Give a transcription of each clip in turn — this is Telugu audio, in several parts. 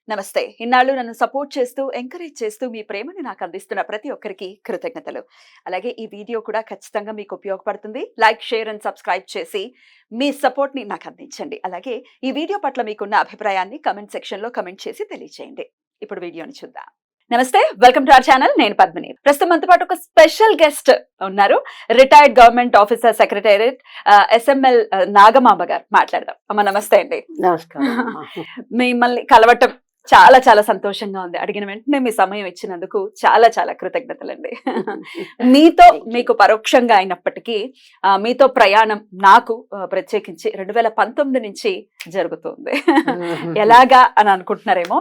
నమస్తే. ఇన్నాళ్ళు నన్ను సపోర్ట్ చేస్తూ, ఎంకరేజ్ చేస్తూ మీ ప్రేమని నాకు అందిస్తున్న ప్రతి ఒక్కరికి కృతజ్ఞతలు. అలాగే ఈ వీడియో కూడా ఖచ్చితంగా మీకు ఉపయోగపడుతుంది. లైక్, షేర్ అండ్ సబ్స్క్రైబ్ చేసి మీ సపోర్ట్‌ని నాకు అందించండి. అలాగే ఈ వీడియో పట్ల మీకున్న అభిప్రాయాన్ని కామెంట్ సెక్షన్‌లో కామెంట్ చేసి తెలియజేయండి. ఇప్పుడు వీడియోని చూద్దాం. నమస్తే, వెల్కమ్ టు అవర్ ఛానల్. నేను పద్మిని. ప్రస్తుతం మనతో పాటు ఒక స్పెషల్ గెస్ట్ ఉన్నారు. Retired government officer, secretariat, SML Nagamamba garu. మాట్లాడదాం. అమ్మ నమస్తే అండి. నమస్కారం. మిమ్మల్ని కలవటం చాలా చాలా సంతోషంగా ఉంది. అడిగిన వెంటనే మీ సమయం ఇచ్చినందుకు చాలా చాలా కృతజ్ఞతలండి. మీతో మీకు పరోక్షంగా అయినప్పటికీ మీతో ప్రయాణం నాకు ప్రత్యేకించి 2019 నుంచి జరుగుతుంది. ఎలాగా అని అనుకుంటున్నారేమో.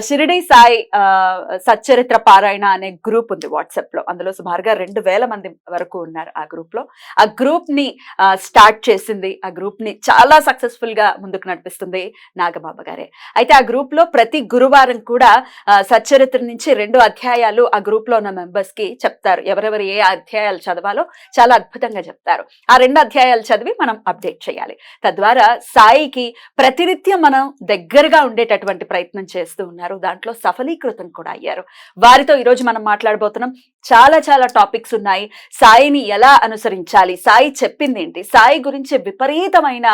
షిరిడి సాయి సచ్చరిత్ర పారాయణ అనే గ్రూప్ ఉంది వాట్సాప్ లో. అందులో సుమారుగా 2000 మంది వరకు ఉన్నారు ఆ గ్రూప్ లో. ఆ గ్రూప్ ని స్టార్ట్ చేసింది, ఆ గ్రూప్ ని చాలా సక్సెస్ఫుల్ గా ముందుకు నడిపిస్తుంది నాగబాబా గారే. అయితే ఆ గ్రూప్ లో ప్రతి గురువారం కూడా సచ్చరిత్ర నుంచి 2 అధ్యాయాలు ఆ గ్రూప్ లో ఉన్న మెంబర్స్ కి చెప్తారు. ఎవరెవరు ఏ అధ్యాయాలు చదవాలో చాలా అద్భుతంగా చెప్తారు. ఆ 2 అధ్యాయాలు చదివి మనం అప్డేట్ చేయాలి. తద్వారా సాయికి ప్రతినిత్యం మనం దగ్గరగా ఉండేటటువంటి ప్రయత్నం చేస్తూ ఉన్నారు. దాంట్లో సఫలీకృతం కూడా అయ్యారు. వారితో ఈరోజు మనం మాట్లాడబోతున్నాం. చాలా చాలా టాపిక్స్ ఉన్నాయి. సాయిని ఎలా అనుసరించాలి, సాయి చెప్పింది ఏంటి, సాయి గురించి విపరీతమైన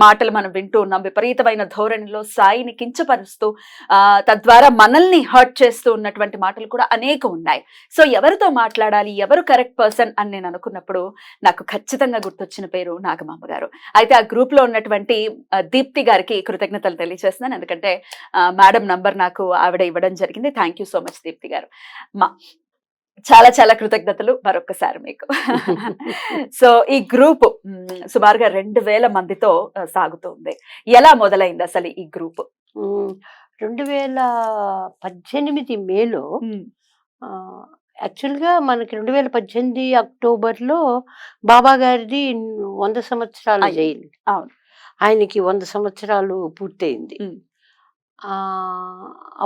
మాటలు మనం వింటూ ఉన్నాం. విపరీతమైన ధోరణిలో సాయిని కించపరుస్తూ తద్వారా మనల్ని హర్ట్ చేస్తూ ఉన్నటువంటి మాటలు కూడా అనేక ఉన్నాయి. సో ఎవరితో మాట్లాడాలి, ఎవరు కరెక్ట్ పర్సన్ అని నేను అనుకున్నప్పుడు నాకు ఖచ్చితంగా గుర్తొచ్చిన పేరు నాగమాంబ గారు. అయితే ఆ గ్రూప్ లో ఉన్నటువంటి దీప్తి గారికి కృతజ్ఞతలు తెలియజేస్తున్నాను. ఎందుకంటే మేడం నంబర్ నాకు ఆవిడ ఇవ్వడం జరిగింది. Thank you so much Deepti గారు. చాలా చాలా కృతజ్ఞతలు మరొకసారి మీకు. సో ఈ గ్రూప్ సుమారుగా 2000 మందితో సాగుతుంది. ఎలా మొదలైంది అసలు ఈ గ్రూప్? 2018 మేలో యాక్చువల్గా మనకి 2018 అక్టోబర్లో బాబా గారిది 100 సంవత్సరాలు జయంతి. అవును, ఆయనకి 100 సంవత్సరాలు పూర్తయింది.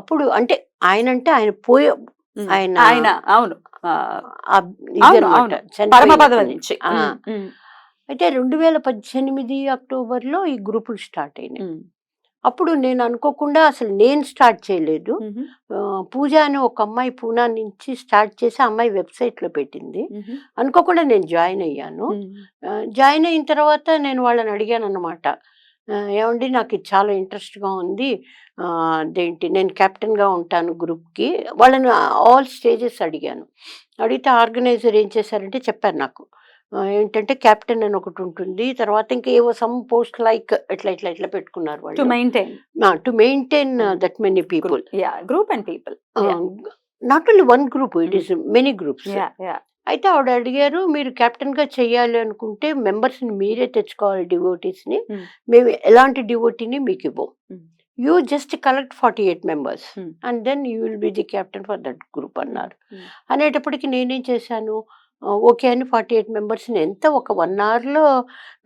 అప్పుడు అంటే ఆయన పోయే ఆయన అవును నుంచి. అయితే 2018 అక్టోబర్లో ఈ గ్రూపులు స్టార్ట్ అయినాయి. అప్పుడు నేను అనుకోకుండా, అసలు నేను స్టార్ట్ చేయలేదు, పూజ అని ఒక అమ్మాయి పూనా నుంచి స్టార్ట్ చేసి అమ్మాయి వెబ్సైట్లో పెట్టింది. అనుకోకుండా నేను జాయిన్ అయ్యాను. జాయిన్ అయిన తర్వాత నేను వాళ్ళని అడిగాను అన్నమాట, ఏమండి నాకు ఇది చాలా ఇంట్రెస్ట్గా ఉంది, అదేంటి నేను కెప్టెన్గా ఉంటాను గ్రూప్కి. వాళ్ళని ఆల్ స్టేజెస్ అడిగాను. అడిగితే ఆర్గనైజర్ ఏం చేశారంటే చెప్పారు నాకు, ఏంటంటే కెప్టెన్ అని ఒకటి ఉంటుంది, తర్వాత ఇంకా ఏవో సమ్ పోస్ట్ లైక్ ఇట్లా ఇట్లా ఇట్లా పెట్టుకున్నారు వాళ్ళు to maintain that many people, group and people, not only one group, it is many groups. అయితే ఆవిడ అడిగారు, మీరు కెప్టెన్గా చెయ్యాలి అనుకుంటే మెంబర్స్ని మీరే తెచ్చుకోవాలి, డివోటీస్ని, మేము ఎలాంటి డివోటీని మీకు ఇవ్వం, you just collect 48 members and then you will be the captain for that group అన్నారు. అనేటప్పటికి నేనేం చేశాను, ఓకే అని 48 మెంబర్స్ని ఎంత ఒక 1 hourలో,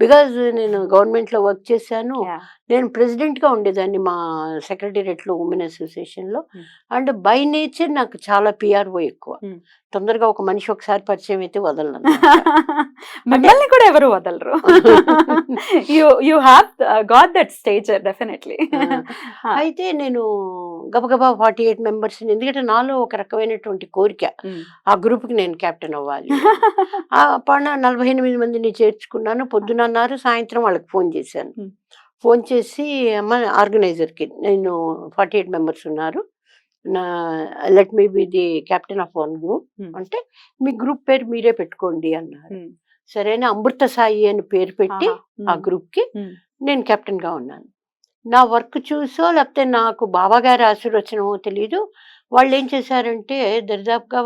బికాజ్ నేను గవర్నమెంట్లో వర్క్ చేశాను, నేను ప్రెసిడెంట్గా ఉండేదాన్ని మా సెక్రటేరియట్లో ఉమెన్ అసోసియేషన్లో. అండ్ బై నేచర్ నాకు చాలా పిఆర్ఓ ఎక్కువ. తొందరగా ఒక మనిషి ఒకసారి పరిచయం అయితే వదలను. మిమ్మల్ని కూడా ఎవరు వదలరు. You have got that stage definitely. అయితే నేను గబగబా 48 మెంబర్స్ని, ఎందుకంటే నాలో ఒక రకమైనటువంటి కోరిక, ఆ గ్రూప్కి నేను కెప్టెన్ అవ్వాలి. 48 మందిని చేర్చుకున్నాను. పొద్దున అన్నారు, సాయంత్రం వాళ్ళకి ఫోన్ చేశాను. ఫోన్ చేసి అమ్మ ఆర్గనైజర్కి, నేను 48 మెంబర్స్ ఉన్నారు, let me B the captain of one group అంటే మీ గ్రూప్ పేరు మీరే పెట్టుకోండి అన్నారు. సరే అని అమృత సాయి అని పేరు పెట్టి ఆ గ్రూప్కి నేను కెప్టెన్గా ఉన్నాను. నా వర్క్ చూసో లేకపోతే నాకు బాబా గారి ఆశీర్వచనమో తెలియదు, వాళ్ళు ఏం చేశారంటే దరిదాపుగా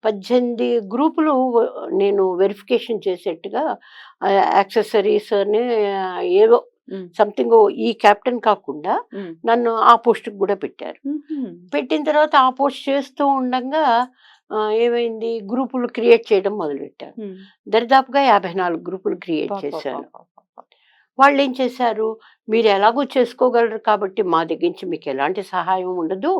18 గ్రూపులు నేను వెరిఫికేషన్ చేసేట్టుగా యాక్సెసరీస్ అని ఏవో సంథింగ్ ఈ కెప్టెన్ కాకుండా నన్ను ఆ పోస్ట్కి కూడా పెట్టారు. పెట్టిన తర్వాత ఆ పోస్ట్ చేస్తూ ఉండగా ఏమైంది, గ్రూపులు క్రియేట్ చేయడం మొదలుపెట్టారు. దరిదాపుగా 54 గ్రూపులు క్రియేట్ చేశాను. వాళ్ళు ఏం చేశారు, మీరు ఎలాగో చేసుకోగలరు కాబట్టి మా దగ్గర నుంచి మీకు ఎలాంటి సహాయం ఉండదు,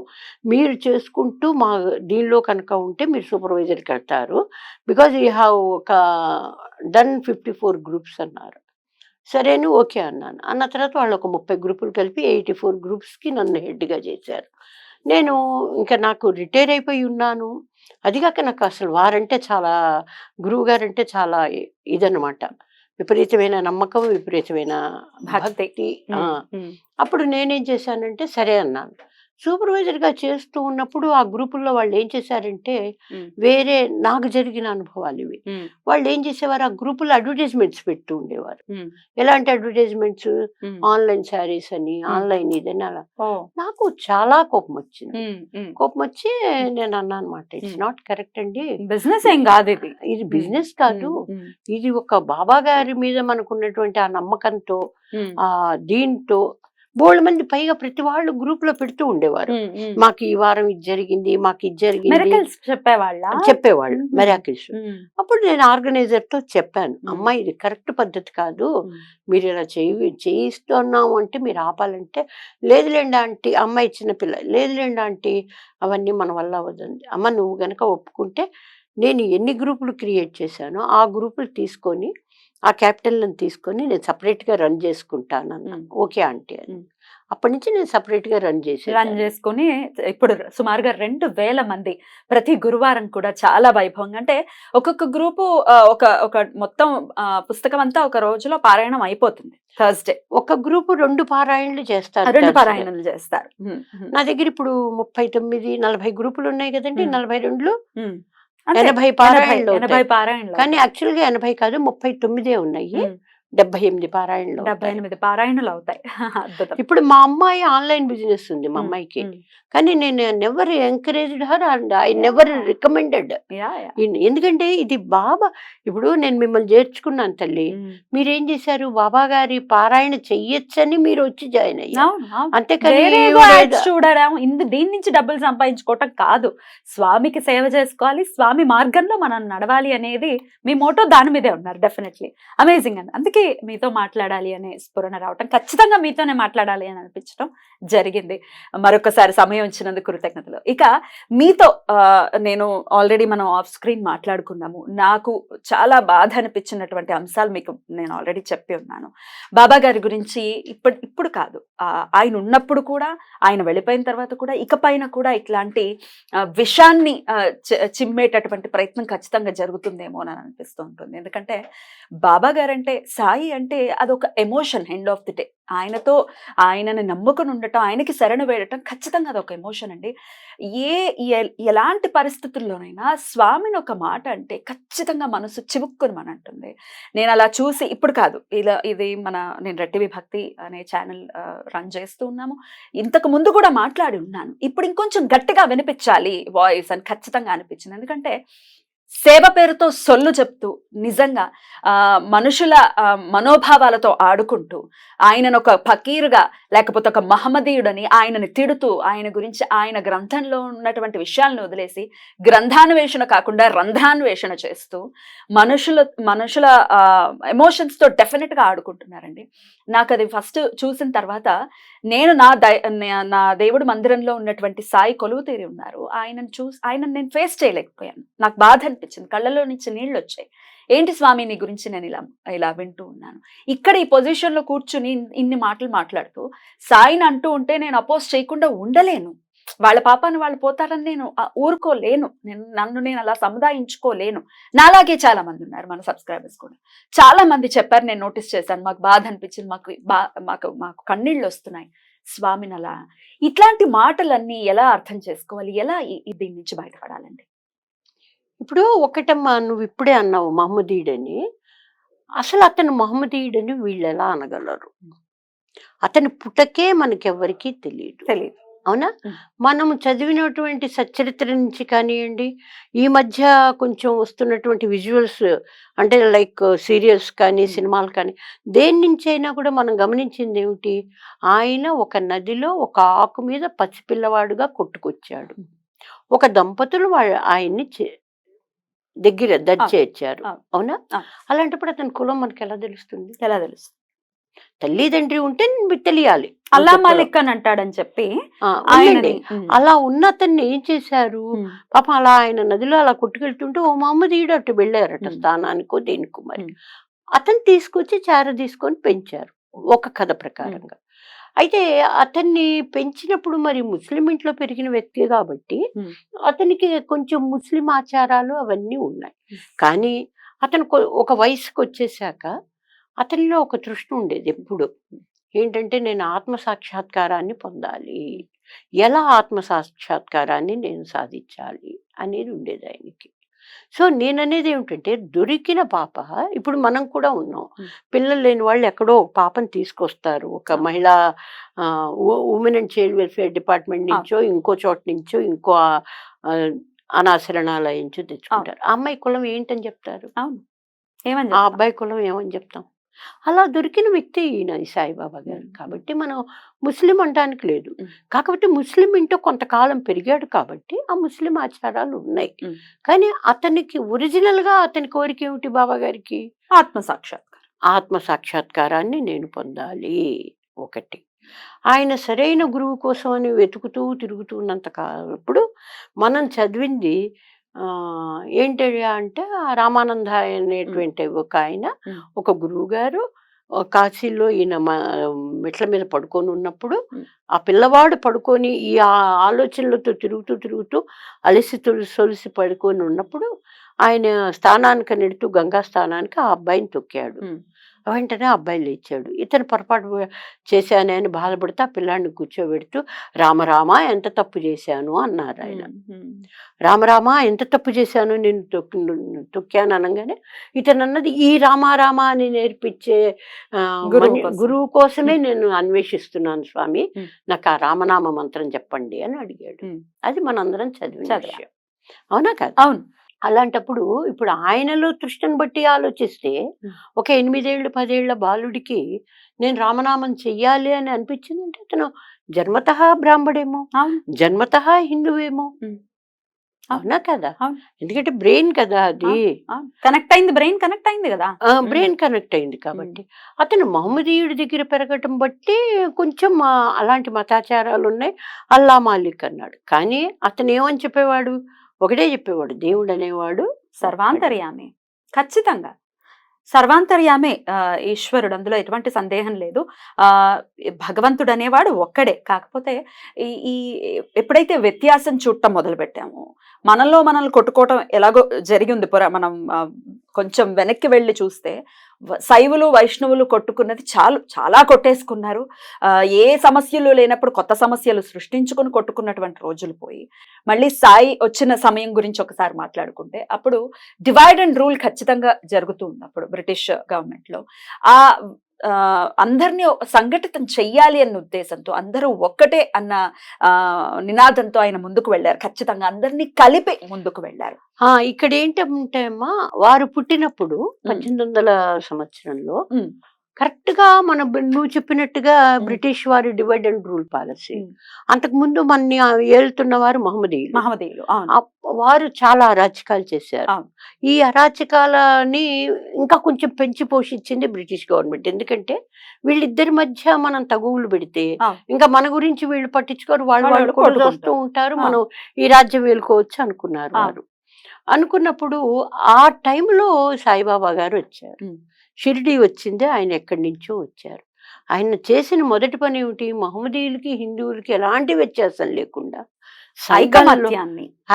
మీరు చేసుకుంటూ మా దీనిలో కనుక ఉంటే మీరు సూపర్వైజర్కి వెళ్తారు, బికాజ్ యూ హ్యావ్ ఒక డన్ 54 గ్రూప్స్ అన్నారు. సరేను ఓకే అన్నాను. అన్న తర్వాత వాళ్ళు ఒక 30 గ్రూపులు కలిపి 84 గ్రూప్స్కి నన్ను హెడ్గా చేశారు. నేను ఇంకా నాకు రిటైర్ అయిపోయి ఉన్నాను. అదిగాక నాకు అసలు వారంటే చాలా, గురువు గారంటే చాలా ఇదనమాట. విపరీతమైన నమ్మకం, విపరీతమైన భక్తి. భక్తి. అప్పుడు నేనేం చేశానంటే సరే అన్నాను. సూపర్వైజర్గా చేస్తూ ఉన్నప్పుడు ఆ గ్రూపుల్లో వాళ్ళు ఏం చేశారంటే వేరే నాకు జరిగిన అనుభవాలు ఇవి. వాళ్ళు ఏం చేసేవారు, ఆ గ్రూపుల్లో అడ్వర్టైజ్మెంట్స్ పెడుతూ ఉండేవారు. ఎలాంటి అడ్వర్టైజ్మెంట్స్, ఆన్లైన్ శారీస్ అని, ఆన్లైన్ ఇదని అలా. నాకు చాలా కోపం వచ్చింది. కోపం వచ్చి నేను అన్నా అనమాట, ఇట్స్ నాట్ కరెక్ట్ అండి, బిజినెస్ ఏం కాదు ఇది, ఇది బిజినెస్ కాదు, ఇది ఒక బాబా గారి మీద మనకున్నటువంటి ఆ నమ్మకంతో ఆ దీంతో బోల్డ్ మంది పైగా ప్రతి వాళ్ళు గ్రూప్ లో పెడుతూ ఉండేవారు. మాకు ఈ వారం ఇది జరిగింది, మాకు ఇది జరిగింది చెప్పేవాళ్ళు, మెరాకిల్స్. అప్పుడు నేను ఆర్గనైజర్ తో చెప్పాను, అమ్మా ఇది కరెక్ట్ పద్ధతి కాదు, మీరు ఇలా చేయిస్తున్నాము అంటే మీరు ఆపాలంటే, లేదులేండి ఆంటీ, అమ్మాయి చిన్నపిల్ల, లేదులేండి ఆంటీ అవన్నీ మన వల్ల అవ్వదండి. అమ్మ నువ్వు గనక ఒప్పుకుంటే నేను ఎన్ని గ్రూపులు క్రియేట్ చేశానో ఆ గ్రూపులు తీసుకొని ఆ క్యాపిటల్ని తీసుకొని నేను సపరేట్గా రన్ చేసుకుంటాను అన్న. ఓకే ఆంటీ అని. అప్పటి నుంచి నేను సపరేట్గా రన్ చేసుకొని ఇప్పుడు సుమారుగా 2000 మంది ప్రతి గురువారం కూడా చాలా వైభవంగా, అంటే ఒక్కొక్క గ్రూపు ఒక మొత్తం పుస్తకం అంతా ఒక రోజులో పారాయణం అయిపోతుంది. థర్స్డే ఒక గ్రూపు 2 పారాయణలు చేస్తారు, 2 పారాయణలు చేస్తారు. నా దగ్గర ఇప్పుడు 39 40 గ్రూపులు ఉన్నాయి కదండి. 42లో 80 పారాయణలు. కానీ యాక్చువల్ గా 80 కాదు, 39 ఉన్నాయి. 78 పారాయణలు అవుతాయి. ఇప్పుడు మా అమ్మాయి ఆన్లైన్ బిజినెస్ ఉంది మా అమ్మాయికి, కానీ నేను never encouraged her and I never recommended. ఎందుకంటే ఇది బాబా, ఇప్పుడు నేను మిమ్మల్ని చేర్చుకున్నాను తల్లి, మీరేం చేశారు, బాబా గారి పారాయణ చెయ్యొచ్చని మీరు వచ్చి జాయిన్ అయ్యారు, అంతేకాని చూడడం దీని నుంచి డబ్బులు సంపాదించుకోవటం కాదు. స్వామికి సేవ చేసుకోవాలి, స్వామి మార్గంలో మనం నడవాలి అనేది మీ మోటో, దాని మీదే ఉన్నారు. డెఫినెట్లీ అమేజింగ్ అండి. అందుకే మీతో మాట్లాడాలి అనే స్ఫురణ రావటం, ఖచ్చితంగా మీతోనే మాట్లాడాలి అని అనిపించడం జరిగింది. మరొకసారి సమయం ఇచ్చినందుకు కృతజ్ఞతలు. ఇక మీతో నేను ఆల్రెడీ మనం ఆఫ్ స్క్రీన్ మాట్లాడుకున్నాము. నాకు చాలా బాధ అనిపించినటువంటి అంశాలు మీకు నేను ఆల్రెడీ చెప్పి ఉన్నాను. బాబా గారి గురించి ఇప్పుడు కాదు, ఆయన ఉన్నప్పుడు కూడా, ఆయన వెళ్ళిపోయిన తర్వాత కూడా, ఇకపైన కూడా ఇట్లాంటి విషాన్ని చిమ్మేటటువంటి ప్రయత్నం ఖచ్చితంగా జరుగుతుందేమో అని అనిపిస్తూ ఉంటుంది. ఎందుకంటే బాబా గారంటే, సాయి అంటే అదొక emotion. End of the day ఆయనని నమ్ముకుని ఉండటం, ఆయనకి శరణు వేయటం ఖచ్చితంగా అదొక ఎమోషన్ అండి. ఎలాంటి పరిస్థితుల్లోనైనా స్వామిని ఒక మాట అంటే ఖచ్చితంగా మనసు చివుక్కుని మన అంటుంది. నేను అలా చూసి, ఇప్పుడు కాదు, ఇది నేను రెట్టివి భక్తి అనే ఛానల్ రన్ చేస్తూ ఉన్నాము. ఇంతకు ముందు కూడా మాట్లాడి ఉన్నాను. ఇప్పుడు ఇంకొంచెం గట్టిగా వినిపించాలి వాయిస్ అని ఖచ్చితంగా అనిపించింది. ఎందుకంటే సేవ పేరుతో సొల్లు చెప్తూ, నిజంగా మనుషుల మనోభావాలతో ఆడుకుంటూ, ఆయనను ఒక ఫకీరుగా లేకపోతే ఒక మహమ్మదీయుడని ఆయనని తిడుతూ, ఆయన గురించి ఆయన గ్రంథంలో ఉన్నటువంటి విషయాలను వదిలేసి గ్రంథాన్వేషణ కాకుండా రంధ్రాన్వేషణ చేస్తూ మనుషుల ఎమోషన్స్తో డెఫినెట్గా ఆడుకుంటున్నారండి. నాకు అది ఫస్ట్ చూసిన తర్వాత, నేను నా దేవుడు మందిరంలో ఉన్నటువంటి సాయి కొలువు తీరి ఉన్నారు, ఆయనను నేను ఫేస్ చేయలేకపోయాను. నాకు బాధ అనిపించింది, కళ్ళలో నుంచి నీళ్ళు వచ్చాయి. ఏంటి స్వామి నీ గురించి నేను ఇలా వింటూ ఉన్నాను. ఇక్కడ ఈ పొజిషన్ లో కూర్చుని ఇన్ని మాటలు మాట్లాడుతూ సాయిని అంటూ ఉంటే నేను అపోజ్ చేయకుండా ఉండలేను. వాళ్ళ పాపాన్ని వాళ్ళు పోతారని నేను ఊరుకోలేను. నన్ను నేను అలా సముదాయించుకోలేను. నాలాగే చాలా మంది ఉన్నారు, మన సబ్స్క్రైబర్స్ కూడా చాలా మంది చెప్పారు, నేను నోటీస్ చేశాను. మాకు బాధ అనిపించింది, మాకు కన్నీళ్ళు వస్తున్నాయి స్వామిని అలా. ఇట్లాంటి మాటలన్నీ ఎలా అర్థం చేసుకోవాలి, ఎలా దీని నుంచి బయటపడాలండి? ఇప్పుడు ఒకటమ్మా, నువ్వు ఇప్పుడే అన్నావు మహమ్మదీయుడని. అసలు అతను మహమ్మదీయుడని వీళ్ళు ఎలా అనగలరు? అతని పుటకే మనకెవ్వరికీ తెలియదు. అవునా? మనము చదివినటువంటి సచ్చరిత్ర నుంచి కానివ్వండి, ఈ మధ్య కొంచెం వస్తున్నటువంటి విజువల్స్, అంటే లైక్ సీరియల్స్ కానీ సినిమాలు కానీ, దేని నుంచి అయినా కూడా మనం గమనించింది ఏమిటి, ఆయన ఒక నదిలో ఒక ఆకు మీద పసిపిల్లవాడుగా కొట్టుకొచ్చాడు. ఒక దంపతులు ఆయన్ని దగ్గర చేర్చారు. అవునా? అలాంటప్పుడు అతని కులం మనకి ఎలా తెలుస్తుంది? తల్లిదండ్రి ఉంటే తెలియాలి. అల్లా మాలిక్ అని అంటాడని చెప్పి అలా ఉన్న అతన్ని ఏం చేశారు పాపం, అలా ఆయన నదిలో అలా కొట్టుకెళ్తుంటే ఓ మహమ్మదీయుడు అటు వెళ్ళారట, స్థానానికో దేనికో. మరి అతను తీసుకొచ్చి తీసుకొని పెంచారు ఒక కథ ప్రకారంగా. అయితే అతన్ని పెంచినప్పుడు మరి ముస్లిం ఇంట్లో పెరిగిన వ్యక్తి కాబట్టి అతనికి కొంచెం ముస్లిం ఆచారాలు అవన్నీ ఉన్నాయి. కానీ అతను ఒక వయసుకు వచ్చేసాక అతనిలో ఒక తృష్ణ ఉండేది ఎప్పుడు. ఏంటంటే నేను ఆత్మ సాక్షాత్కారాన్ని పొందాలి, ఎలా ఆత్మ సాక్షాత్కారాన్ని నేను సాధించాలి అనేది ఉండేది ఆయనకి. సో నేననేది ఏమిటంటే దొరికిన పాప, ఇప్పుడు మనం కూడా ఉన్నాం, పిల్లలు లేని వాళ్ళు ఎక్కడో ఒక పాపని తీసుకొస్తారు, ఒక మహిళా women and child welfare department నుంచో ఇంకో చోట నుంచో ఇంకో అనాశరణాలయం నుంచో తెచ్చుకుంటారు. ఆ అమ్మాయి కులం ఏంటని చెప్తారు, ఆ అబ్బాయి కులం ఏమని చెప్తాం. అలా దొరికిన వ్యక్తి ఈయన సాయిబాబా గారు. కాబట్టి మనం ముస్లిం అనడానికి లేదు, కాకపోతే ముస్లిం ఇంటో కొంతకాలం పెరిగాడు కాబట్టి ఆ ముస్లిం ఆచారాలు ఉన్నాయి. కానీ అతనికి ఒరిజినల్ గా అతని కోరిక ఏమిటి బాబా గారికి? ఆత్మ సాక్షాత్కారాన్ని నేను పొందాలి ఒకటి. ఆయన సరైన గురువు కోసం అని వెతుకుతూ తిరుగుతున్నంత కాలప్పుడు మనం చదివింది ఏంటి అంటే రామానంద అనేటువంటి ఒక ఆయన, ఒక గురువు గారు కాశీలో ఈయన మెట్ల మీద పడుకొని ఉన్నప్పుడు ఆ పిల్లవాడు పడుకొని ఈ ఆలోచనలతో తిరుగుతూ అలసి సొలిసి పడుకొని ఉన్నప్పుడు ఆయన స్థానానికి నెడుతూ గంగా స్థానానికి ఆ అబ్బాయిని తొక్కాడు. వెంటనే అబ్బాయి లేచాడు. ఇతను పొరపాటు చేశానే అని బాధపడితే ఆ పిల్లాడిని కూర్చోబెడుతూ రామరామ ఎంత తప్పు చేశాను అన్నారు ఆయన. రామరామ ఎంత తప్పు చేశాను నేను తొక్కాను అనగానే ఇతను అన్నది ఈ రామారామ అని నేర్పించే గురువు కోసమే నేను అన్వేషిస్తున్నాను స్వామి, నాకు ఆ రామనామ మంత్రం చెప్పండి అని అడిగాడు. అది మనందరం చదివిన విషయం, అవునా కాదు? అవును. అలాంటప్పుడు ఇప్పుడు ఆయనలో తృష్ణను బట్టి ఆలోచిస్తే ఒక 8 ఏళ్ళు 10 ఏళ్ల బాలుడికి నేను రామనామం చెయ్యాలి అని అనిపించిందంటే అతను జన్మతః బ్రాహ్మడేమో, జన్మతః హిందువేమో, అవునా కదా? ఎందుకంటే బ్రెయిన్ కదా అది కనెక్ట్ అయింది, బ్రెయిన్ కనెక్ట్ అయింది కదా, బ్రెయిన్ కనెక్ట్ అయింది. కాబట్టి అతను మహమ్మదీయుడి దగ్గర పెరగటం బట్టి కొంచెం అలాంటి మతాచారాలు ఉన్నాయి, అల్లా మాలిక్ అన్నాడు. కానీ అతను ఏమని చెప్పేవాడు? ఒకటే చెప్పేవాడు, దేవుడు అనేవాడు సర్వాంతర్యామి. ఖచ్చితంగా సర్వాంతర్యామే ఈశ్వరుడు, అందులో ఎటువంటి సందేహం లేదు. భగవంతుడు అనేవాడు ఒక్కడే. కాకపోతే ఈ ఎప్పుడైతే వ్యత్యాసం చూడటం మొదలు పెట్టామో, మనల్ని కొట్టుకోవటం ఎలాగో జరిగి ఉంది. మనం కొంచెం వెనక్కి వెళ్ళి చూస్తే శైవులు వైష్ణవులు కొట్టుకున్నది చాలా కొట్టేసుకున్నారు. ఏ సమస్యలు లేనప్పుడు కొత్త సమస్యలు సృష్టించుకుని కొట్టుకున్నటువంటి రోజులు పోయి, మళ్ళీ సాయి వచ్చిన సమయం గురించి ఒకసారి మాట్లాడుకుంటే అప్పుడు డివైడ్ అండ్ రూల్ ఖచ్చితంగా జరుగుతుంది. అప్పుడు బ్రిటిష్ గవర్నమెంట్ లో అందరినీ సంఘటితం చెయ్యాలి అన్న ఉద్దేశంతో, అందరూ ఒక్కటే అన్న నినాదంతో ఆయన ముందుకు వెళ్ళారు. ఖచ్చితంగా అందరినీ కలిపి ముందుకు వెళ్ళారు. ఇక్కడ ఏంటంటే అమ్మా, వారు పుట్టినప్పుడు 1800 సంవత్సరంలో కరెక్ట్ గా నువ్వు చెప్పినట్టుగా బ్రిటిష్ వారి డివైడ్ అండ్ రూల్ పాలసీ. అంతకు ముందు మన ఏలుతున్న వారు మహమ్మదీయులు. వారు చాలా అరాచకాలు చేశారు. ఈ అరాచకాలని ఇంకా కొంచెం పెంచి పోషించింది బ్రిటిష్ గవర్నమెంట్. ఎందుకంటే వీళ్ళిద్దరి మధ్య మనం తగువులు పెడితే ఇంకా మన గురించి వీళ్ళు పట్టించుకోరు, వాళ్ళు కొడుతూ ఉంటారు, మనం ఈ రాజ్యం వేలుకోవచ్చు అనుకున్నారు వారు. అనుకున్నప్పుడు ఆ టైంలో సాయిబాబా గారు వచ్చారు, షిరిడి వచ్చింది, ఆయన ఎక్కడి నుంచో వచ్చారు. ఆయన చేసిన మొదటి పని ఏమిటి? మహమ్మదీయులకి హిందువులకి ఎలాంటి వ్యత్యాసం లేకుండా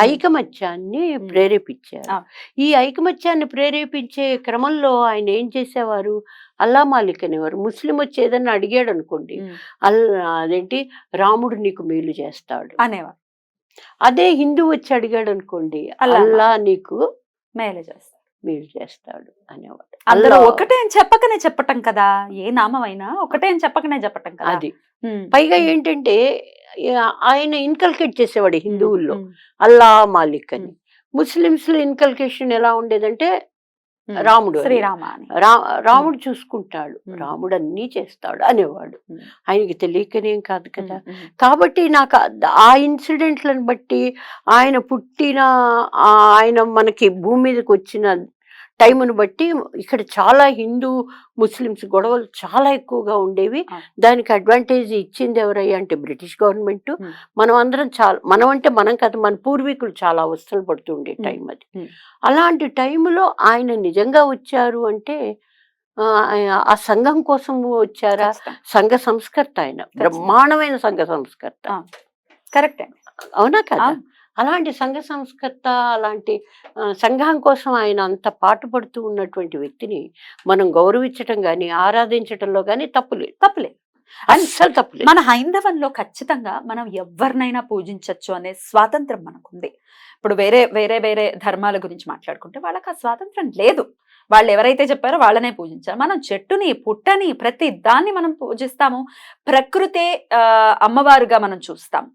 ఐకమత్యాన్ని ప్రేరేపించారు. ఈ ఐకమత్యాన్ని ప్రేరేపించే క్రమంలో ఆయన ఏం చేసేవారు? అల్లా మాలిక్ అనేవారు. ముస్లిం వచ్చి ఏదన్నా అడిగాడు అనుకోండి, అదేంటి రాముడు నీకు మేలు చేస్తాడు అనేవారు. అదే హిందూ వచ్చి అడిగాడు అనుకోండి, అల్లా నీకు మేలు చేస్తాడు అనేవాడు. అందరూ ఒకటే అని చెప్పటం కదా, ఏ నామం అయినా ఒకటే అని చెప్పటం కదా. అది పైగా ఏంటంటే ఆయన ఇన్కల్కేట్ చేసేవాడు హిందువుల్లో అల్లా మాలిక్ అని. ముస్లిమ్స్ లో ఇన్కల్కేషన్ ఎలా ఉండేదంటే రాముడు, రాముడు చూసుకుంటాడు, రాముడు అన్నీ చేస్తాడు అనేవాడు. ఆయనకి తెలియకనేం కాదు కదా. కాబట్టి నాకు ఆ ఇన్సిడెంట్లను బట్టి, ఆయన పుట్టిన ఆయన మనకి భూమి మీదకి వచ్చిన టైమును బట్టి ఇక్కడ చాలా హిందూ ముస్లిమ్స్ గొడవలు చాలా ఎక్కువగా ఉండేవి. దానికి అడ్వాంటేజ్ ఇచ్చింది ఎవరయ్యా అంటే బ్రిటిష్ గవర్నమెంట్. మనం అందరం మనం అంటే మనం కదా, మన పూర్వీకులు చాలా అవస్థలు పడుతుండే టైం అది. అలాంటి టైంలో ఆయన నిజంగా వచ్చారు అంటే ఆ సంఘం కోసం వచ్చారా? ఖచ్చితంగా. సంఘ సంస్కర్త ఆయన, బ్రహ్మాండమైన సంఘ సంస్కర్త. కరెక్ట్ అండి. అవునా కదా? అవును. అలాంటి సంఘ సంస్కర్త, అలాంటి సంఘం కోసం ఆయన అంత పాటుపడుతూ ఉన్నటువంటి వ్యక్తిని మనం గౌరవించటం గాని, ఆరాధించటంలో గాని తప్పులేదు. తప్పులేదు. అస్సలు తప్పులేదు. మన హైందవంలో ఖచ్చితంగా మనం ఎవరినైనా పూజించవచ్చు అనే స్వాతంత్రం మనకుంది. ఇప్పుడు వేరే వేరే వేరే ధర్మాల గురించి మాట్లాడుకుంటే వాళ్ళకి ఆ స్వాతంత్రం లేదు. వాళ్ళు ఎవరైతే చెప్పారో వాళ్ళనే పూజించారు. మనం చెట్టుని, పుట్టని, ప్రతి దాన్ని మనం పూజిస్తాము. ప్రకృతే అమ్మవారుగా మనం చూస్తాం.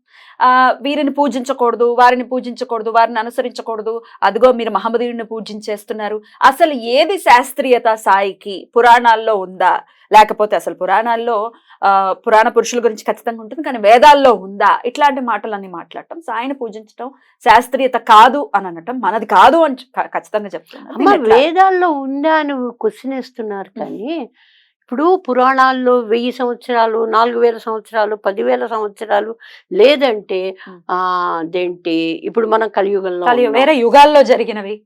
వీరిని పూజించకూడదు, వారిని పూజించకూడదు, వారిని అనుసరించకూడదు, అదిగో మీరు మహమ్మదీయుడిని పూజించేస్తున్నారు. అసలు ఏది శాస్త్రీయత సాయికి పురాణాల్లో ఉందా? లేకపోతే అసలు పురాణాల్లో పురాణ పురుషుల గురించి ఖచ్చితంగా ఉంటుంది, కానీ వేదాల్లో ఉందా? ఇట్లాంటి మాటలన్నీ మాట్లాడటం, సాయిని పూజించడం శాస్త్రీయత కాదు అని అనటం, మనది కాదు అని ఖచ్చితంగా చెప్తున్నారు. అమ్మ, వేదాల్లో ఉందా అని క్వశ్చన్ వేస్తున్నారు, కానీ ఇప్పుడు పురాణాల్లో 1000 సంవత్సరాలు, 4000 సంవత్సరాలు, 10,000 సంవత్సరాలు, లేదంటే అదేంటి ఇప్పుడు మనం కలియుగంలో వేరే యుగాల్లో జరిగినవి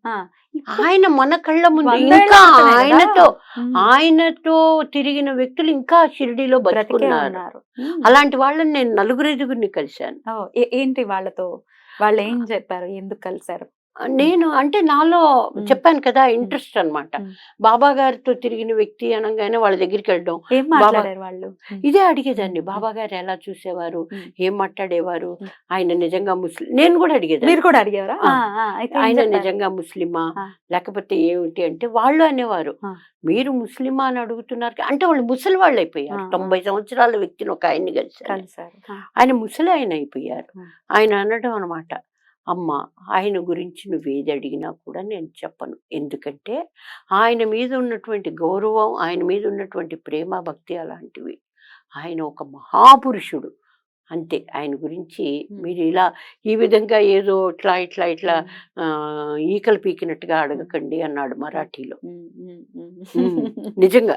ఆయన మన కళ్ళ ముందు 100 ఇంకా క్రితమే కదా. ఆయనతో తిరిగిన వ్యక్తులు ఇంకా షిరిడీలో బతుకున్నారు. అలాంటి వాళ్ళని నేను 4-5 కలిశాను. ఏంటి వాళ్ళతో వాళ్ళు ఏం చెప్పారు? ఎందుకు కలిశారు? నేను అంటే నాలో చెప్పాను కదా, ఇంట్రెస్ట్ అన్నమాట. బాబా గారితో తిరిగిన వ్యక్తి అనగానే వాళ్ళ దగ్గరికి వెళ్ళడం, ఏం మాట్లాడారు వాళ్ళు? ఇదే అడిగేదాన్ని. బాబా గారు ఎలా చూసేవారు, ఏం మాట్లాడేవారు, ఆయన నిజంగా ముస్లిం? నేను కూడా అడిగేదాన్ని. మీరు కూడా అడిగేవారా? ఆయన నిజంగా ముస్లిమా లేకపోతే ఏమిటి అంటే, వాళ్ళు అనేవారు, మీరు ముస్లిమా అని అడుగుతున్నారు అంటే వాళ్ళు ముసలి వాళ్ళు అయిపోయారు. 90 సంవత్సరాల వ్యక్తిని ఒక ఆయన్ని కలిసారు. ఆయన ముసలి ఆయన అయిపోయారు. ఆయన అనడం అనమాట, అమ్మ, ఆయన గురించి నువ్వేది అడిగినా కూడా నేను చెప్పను. ఎందుకంటే ఆయన మీద ఉన్నటువంటి గౌరవం, ఆయన మీద ఉన్నటువంటి ప్రేమ, భక్తి అలాంటివి. ఆయన ఒక మహాపురుషుడు అంతే. ఆయన గురించి మీరు ఇలా ఈ విధంగా ఏదో ఇట్లా ఇట్లా ఇట్లా ఈకలు పీకినట్టుగా అడగకండి అన్నాడు మరాఠీలో. నిజంగా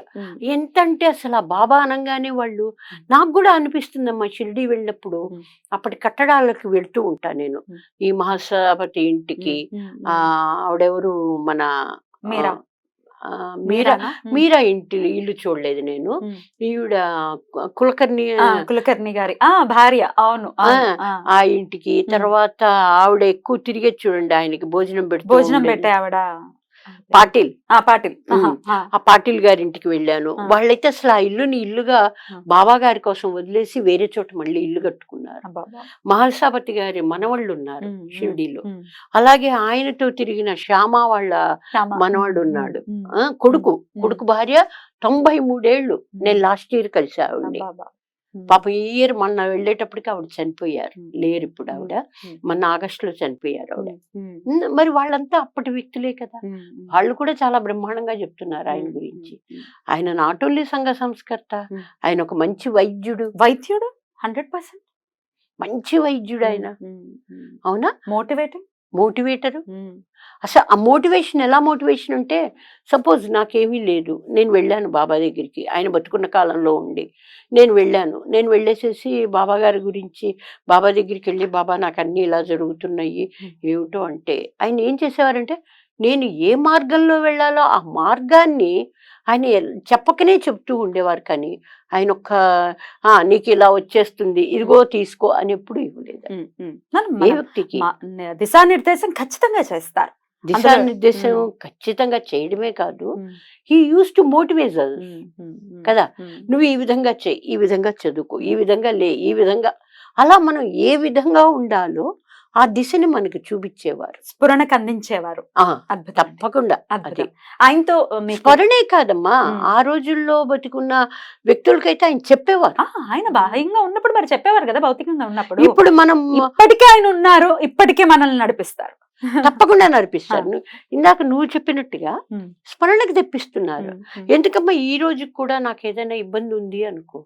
ఎంతంటే అసలు ఆ బాబా అనగానే వాళ్ళు, నాకు కూడా అనిపిస్తుందమ్మా, షిరిడి వెళ్ళినప్పుడు అప్పటి కట్టడాలకు వెళ్తూ ఉంటా నేను. ఈ మహాసభతి ఇంటికి, ఆవిడెవరు మన మీరా ఇల్లు చూడలేదు నేను. ఈవిడ కులకర్ణి గారి భార్య. అవును. ఆ ఇంటికి తర్వాత ఆవిడ ఎక్కువ తిరిగే చూడండి, ఆయనకి భోజనం పెట్టే ఆవిడ పాటిల్. ఆ పాటిల్ గారి ఇంటికి వెళ్ళాను. వాళ్ళైతే అసలు ఆ ఇల్లుని ఇల్లుగా బాబా గారి కోసం వదిలేసి వేరే చోట మళ్ళీ ఇల్లు కట్టుకున్నారు. మహల్సాపతి గారి మనవాళ్ళు ఉన్నారు షిరిడీలో. అలాగే ఆయనతో తిరిగిన శ్యామ వాళ్ళ మనవాడు ఉన్నాడు, కొడుకు భార్య 93 ఏళ్ళు. నేను లాస్ట్ ఇయర్ కలిసి ఆవిడ్ని. పాప ఈ ఇయర్ మొన్న వెళ్ళేటప్పటికి ఆవిడ చనిపోయారు, లేరు ఇప్పుడు ఆవిడ. మొన్న ఆగస్టులో చనిపోయారు ఆవిడ. మరి వాళ్ళంతా అప్పటి వ్యక్తులే కదా, వాళ్ళు కూడా చాలా బ్రహ్మాండంగా చెప్తున్నారు ఆయన గురించి. ఆయన నాట్ ఓన్లీ సంఘ సంస్కర్త, ఆయన ఒక మంచి వైద్యుడు 100% మంచి వైద్యుడు ఆయన. అవునా? మోటివేటరు. అసలు ఆ మోటివేషన్ ఎలా మోటివేషన్ అంటే, సపోజ్ నాకేమీ లేదు, నేను వెళ్ళాను బాబా దగ్గరికి, ఆయన బతుకున్న కాలంలో ఉండి నేను వెళ్ళేసేసి బాబా గారి గురించి బాబా దగ్గరికి వెళ్ళి, బాబా నాకు అన్నీ ఇలా జరుగుతున్నాయి ఏమిటో అంటే, ఆయన ఏం చేసేవారంటే, నేను ఏ మార్గంలో వెళ్ళాలో ఆ మార్గాన్ని ఆయన చెప్పకనే చెప్తూ ఉండేవారు. కానీ ఆయన నీకు ఇలా వచ్చేస్తుంది, ఇదిగో తీసుకో అని ఎప్పుడు ఇవ్వలేదు ఏ వ్యక్తికి. దిశానిర్దేశం ఖచ్చితంగా చేస్తారు. దిశానిర్దేశం ఖచ్చితంగా చేయడమే కాదు, హీ యూస్ టు మోటివేట్ కదా. నువ్వు ఈ విధంగా చెయ్యి, ఈ విధంగా చదువుకో, ఈ విధంగా ఈ విధంగా, అలా మనం ఏ విధంగా ఉండాలో ఆ దిశని మనకి చూపించేవారు, స్ఫురణకు అందించేవారు. తప్పకుండా. ఆయనతో స్ఫురణే కాదమ్మా, ఆ రోజుల్లో బతికున్న వ్యక్తులకైతే ఆయన చెప్పేవారు. ఆయన బాహ్యంగా ఉన్నప్పుడు మరి చెప్పేవారు కదా, భౌతికంగా ఉన్నప్పుడు. ఇప్పుడు మనం ఇప్పటికే ఆయన ఉన్నారు, ఇప్పటికే మనల్ని నడిపిస్తారు. తప్పకుండా నడిపిస్తారు. ఇందాక నువ్వు చెప్పినట్టుగా స్మరణకు తెప్పిస్తున్నారు. ఎందుకమ్మా ఈ రోజు కూడా నాకు ఏదైనా ఇబ్బంది ఉంది అనుకో,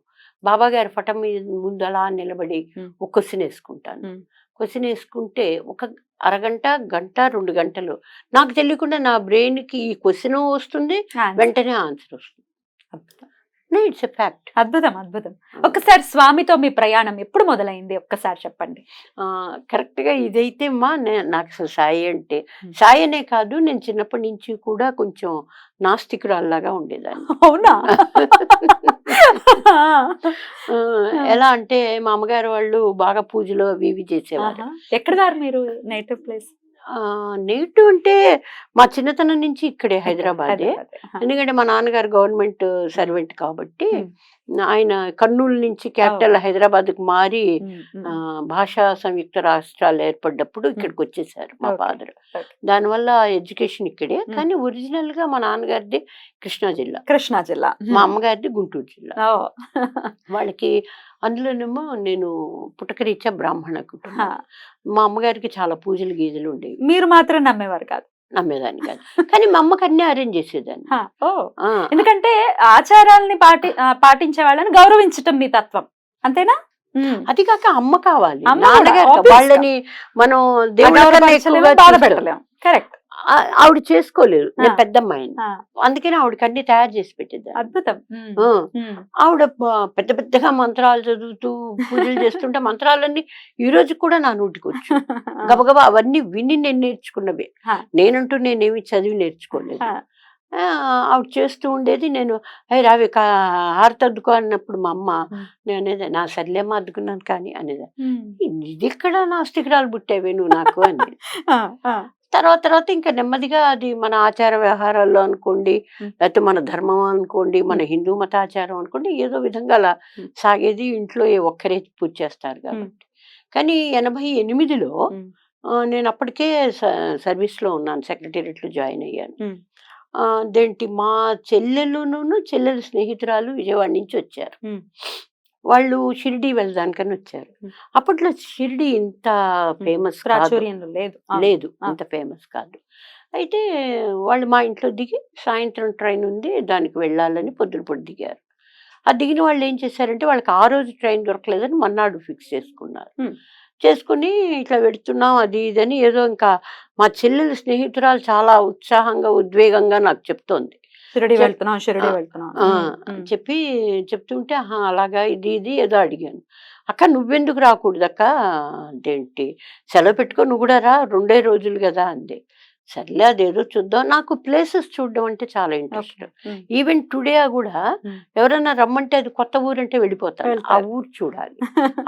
బాబా గారి ఫటం మీద ముందు అలా నిలబడి ఒక క్వశ్చన్ వేసుకుంటాను. క్వశ్చన్ వేసుకుంటే ఒక అరగంట, గంట, 2 గంటలు నాకు తెలియకుండా నా బ్రెయిన్కి ఈ క్వశ్చన్ వస్తుంది, వెంటనే ఆన్సర్ వస్తుంది. It's a fact. అద్భుతం అద్భుతం. ఒక్కసారి స్వామితో మీ ప్రయాణం ఎప్పుడు మొదలైంది ఒక్కసారి చెప్పండి. కరెక్ట్ గా ఇదైతే నాకు అసలు సాయి అంటే సాయి అనే కాదు, నేను చిన్నప్పటి నుంచి కూడా కొంచెం నాస్తికురాల్లాగా ఉండేదాన్ని. అవునా? ఎలా అంటే మా అమ్మగారు వాళ్ళు బాగా పూజలు అవి ఇవి చేసేవారు. ఎక్కడ గారు మీరు నేటివ్ ప్లేస్? నెగిటివ్ అంటే మా చిన్నతనం నుంచి ఇక్కడే హైదరాబాదే. ఎందుకంటే మా నాన్నగారు గవర్నమెంట్ సర్వెంట్ కాబట్టి ఆయన కర్నూలు నుంచి క్యాపిటల్ హైదరాబాద్కు మారి భాషా సంయుక్త రాష్ట్రాలు ఏర్పడ్డప్పుడు ఇక్కడికి వచ్చేసారు మా ఫాదర్. దానివల్ల ఎడ్యుకేషన్ ఇక్కడే, కానీ ఒరిజినల్ గా మా నాన్నగారిది కృష్ణా జిల్లా, మా అమ్మగారిది గుంటూరు జిల్లా. వాళ్ళకి అందులోనేమో నేను పుట్టకరీత్యా బ్రాహ్మణ కుటుంబం. మా అమ్మగారికి చాలా పూజలు గీజలు ఉండేవి. మీరు మాత్రం నమ్మేవారు కాదు? నమ్మేదాన్ని కాదు, కానీ మా అమ్మకి అన్ని అరేంజ్ చేసేదాన్ని. ఎందుకంటే ఆచారాలని పాటించే వాళ్ళని గౌరవించటం మీ తత్వం, అంతేనా? అది కాక అమ్మ కావాలి, నాన్నగారు వాళ్ళని మనం దేవుడు కరెక్ట్. ఆవిడ చేసుకోలేదు, నేను పెద్దమ్మాయిని, అందుకని ఆవిడకి అన్ని తయారు చేసి పెట్టేదాన్ని. అద్భుతం. ఆవిడ పెద్ద పెద్దగా మంత్రాలు చదువుతూ పూజలు చేస్తుంటే మంత్రాలన్నీ ఈ రోజు కూడా నా నోటికి వచ్చు. గబగబా అవన్నీ విని నేను నేర్చుకున్నవే, నేనంటూ నేనేమి చదివి నేర్చుకోలేదు. ఆవిడ చేస్తూ ఉండేది, నేను రావి హారతి అద్దుకో అన్నప్పుడు మా అమ్మ నేనేది నా సర్లేమో అద్దుకున్నాను కానీ అనేది, ఇది ఇక్కడ నాస్తికురాలు పుట్టేవే నువ్వు నాకు అని. తర్వాత ఇంకా నెమ్మదిగా అది మన ఆచార వ్యవహారాల్లో అనుకోండి, లేకపోతే మన ధర్మం అనుకోండి, మన హిందూ మతాచారం అనుకోండి, ఏదో విధంగా అలా సాగేది. ఇంట్లో ఒక్కరే పూజ చేస్తారు కాబట్టి. కానీ 88లో నేను అప్పటికే సర్వీస్లో ఉన్నాను, సెక్రటేరియట్లో జాయిన్ అయ్యాను. అదేంటి మా చెల్లెల స్నేహితురాలు విజయవాడ నుంచి వచ్చారు. వాళ్ళు షిరిడి వెళ్దానికని వచ్చారు. అప్పట్లో షిరిడి ఇంత ఫేమస్ లేదు, అంత ఫేమస్ కాదు. అయితే వాళ్ళు మా ఇంట్లో దిగి సాయంత్రం ట్రైన్ ఉంది దానికి వెళ్ళాలని పొద్దున దిగారు. ఆ దిగిన వాళ్ళు ఏం చేశారంటే వాళ్ళకి ఆ రోజు ట్రైన్ దొరకలేదని మన్నాడు ఫిక్స్ చేసుకుని ఇట్లా పెడుతున్నాం అది ఇదని ఏదో ఇంకా మా చెల్లెల స్నేహితురాలు చాలా ఉత్సాహంగా ఉద్వేగంగా నాకు చెప్తోంది. చెప్తుంటే అలాగా ఇది ఏదో అడిగాను. అక్క నువ్వెందుకు రాకూడదు అక్క, అదేంటి సెలవు పెట్టుకో, నువ్వు కూడా రా, 2 రోజులు కదా అంది. సర్లే అదేదో చూద్దాం. నాకు ప్లేసెస్ చూడడం అంటే చాలా ఇంట్రెస్ట్. ఈవెన్ టుడే కూడా ఎవరైనా రమ్మంటే అది కొత్త ఊరంటే వెళ్ళిపోతాను, ఆ ఊరు చూడాలి,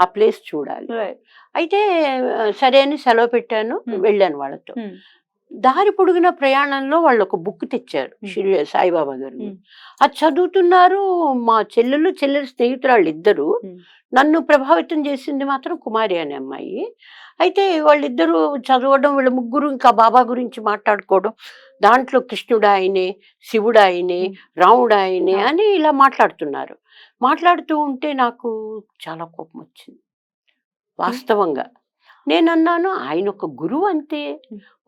ఆ ప్లేస్ చూడాలి. అయితే సరే అని సెలవు పెట్టాను, వెళ్ళాను వాళ్ళతో. దారి పొడుగున ప్రయాణంలో వాళ్ళు ఒక బుక్ తెచ్చారు, సాయిబాబా గారు. అది చదువుతున్నారు. మా చెల్లెల స్నేహితురాళ్ళు ఇద్దరు. నన్ను ప్రభావితం చేసింది మాత్రం కుమారి అనే అమ్మాయి. అయితే వాళ్ళిద్దరూ చదవడం, వీళ్ళ ముగ్గురు ఇంకా బాబా గురించి మాట్లాడుకోవడం, దాంట్లో కృష్ణుడు ఆయనే, శివుడు ఆయనే, రాముడు ఆయనే అని ఇలా మాట్లాడుతూ ఉంటే నాకు చాలా కోపం వచ్చింది వాస్తవంగా. నేనన్నాను, ఆయన ఒక గురువు అంతే,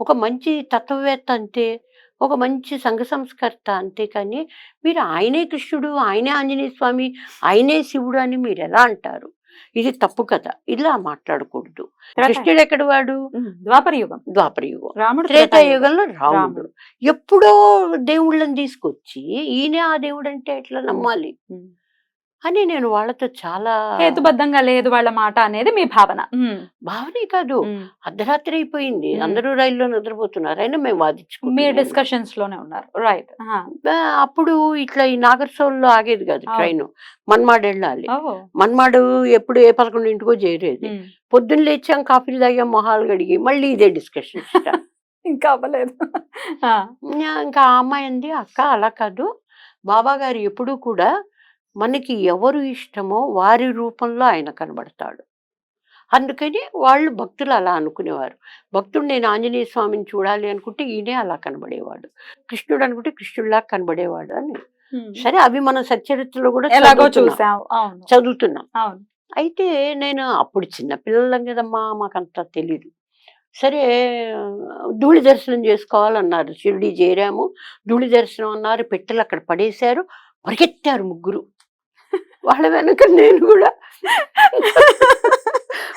ఒక మంచి తత్వవేత్త అంతే, ఒక మంచి సంఘ సంస్కర్త అంతే, కానీ మీరు ఆయనే కృష్ణుడు, ఆయనే ఆంజనేయ స్వామి, ఆయనే శివుడు అని మీరు ఎలా అంటారు? ఇది తప్పు కదా, ఇలా మాట్లాడకూడదు. కృష్ణుడు ఎక్కడ వాడు? ద్వాపరయుగం. త్రేతాయుగంలో రాముడు. ఎప్పుడో దేవుళ్ళని తీసుకొచ్చి ఈయనే ఆ దేవుడు అంటే ఎట్లా నమ్మాలి అని నేను వాళ్ళతో చాలా హేతుబద్ధంగా లేదు వాళ్ళ మాట అనేది మీ భావనే కాదు. అర్ధరాత్రి అయిపోయింది, అందరూ రైల్లో నిద్రపోతున్నారు, అయినా మేము మీరు డిస్కషన్స్ లోనే ఉన్నారు, రైట్? అప్పుడు ఇట్లా ఈ నాగర్సోల్లో ఆగేది కాదు ట్రైన్, మన్మాడు వెళ్ళాలి. మన్మాడు ఎప్పుడు 11 చేరేది. పొద్దున్న లేచాం, కాఫీలు తాగాం, మొహాలు గడిగి మళ్ళీ ఇదే డిస్కషన్ ఇంకా అవ్వలేదు. ఇంకా ఆ అమ్మాయి అంది, అక్క అలా కాదు, బాబా గారు ఎప్పుడూ కూడా మనకి ఎవరు ఇష్టమో వారి రూపంలో ఆయన కనబడతాడు. అందుకని వాళ్ళు భక్తులు అలా అనుకునేవారు. భక్తుడు నేను ఆంజనేయ స్వామిని చూడాలి అనుకుంటే ఈయనే అలా కనబడేవాడు, కృష్ణుడు అనుకుంటే కృష్ణుడిలా కనబడేవాడు అని. సరే, అవి మనం సచ్చరిత్రలో కూడా చదువుతున్నాం. అయితే నేను అప్పుడు చిన్నపిల్లలం కదమ్మా, మాకంతా తెలీదు. సరే, ధూళి దర్శనం చేసుకోవాలన్నారు, షిరిడి చేరాము, ధూళి దర్శనం అన్నారు, పెట్టెలు అక్కడ పడేశారు, పరిగెత్తారు ముగ్గురు. వాళ్ళ వెనక నేను కూడా,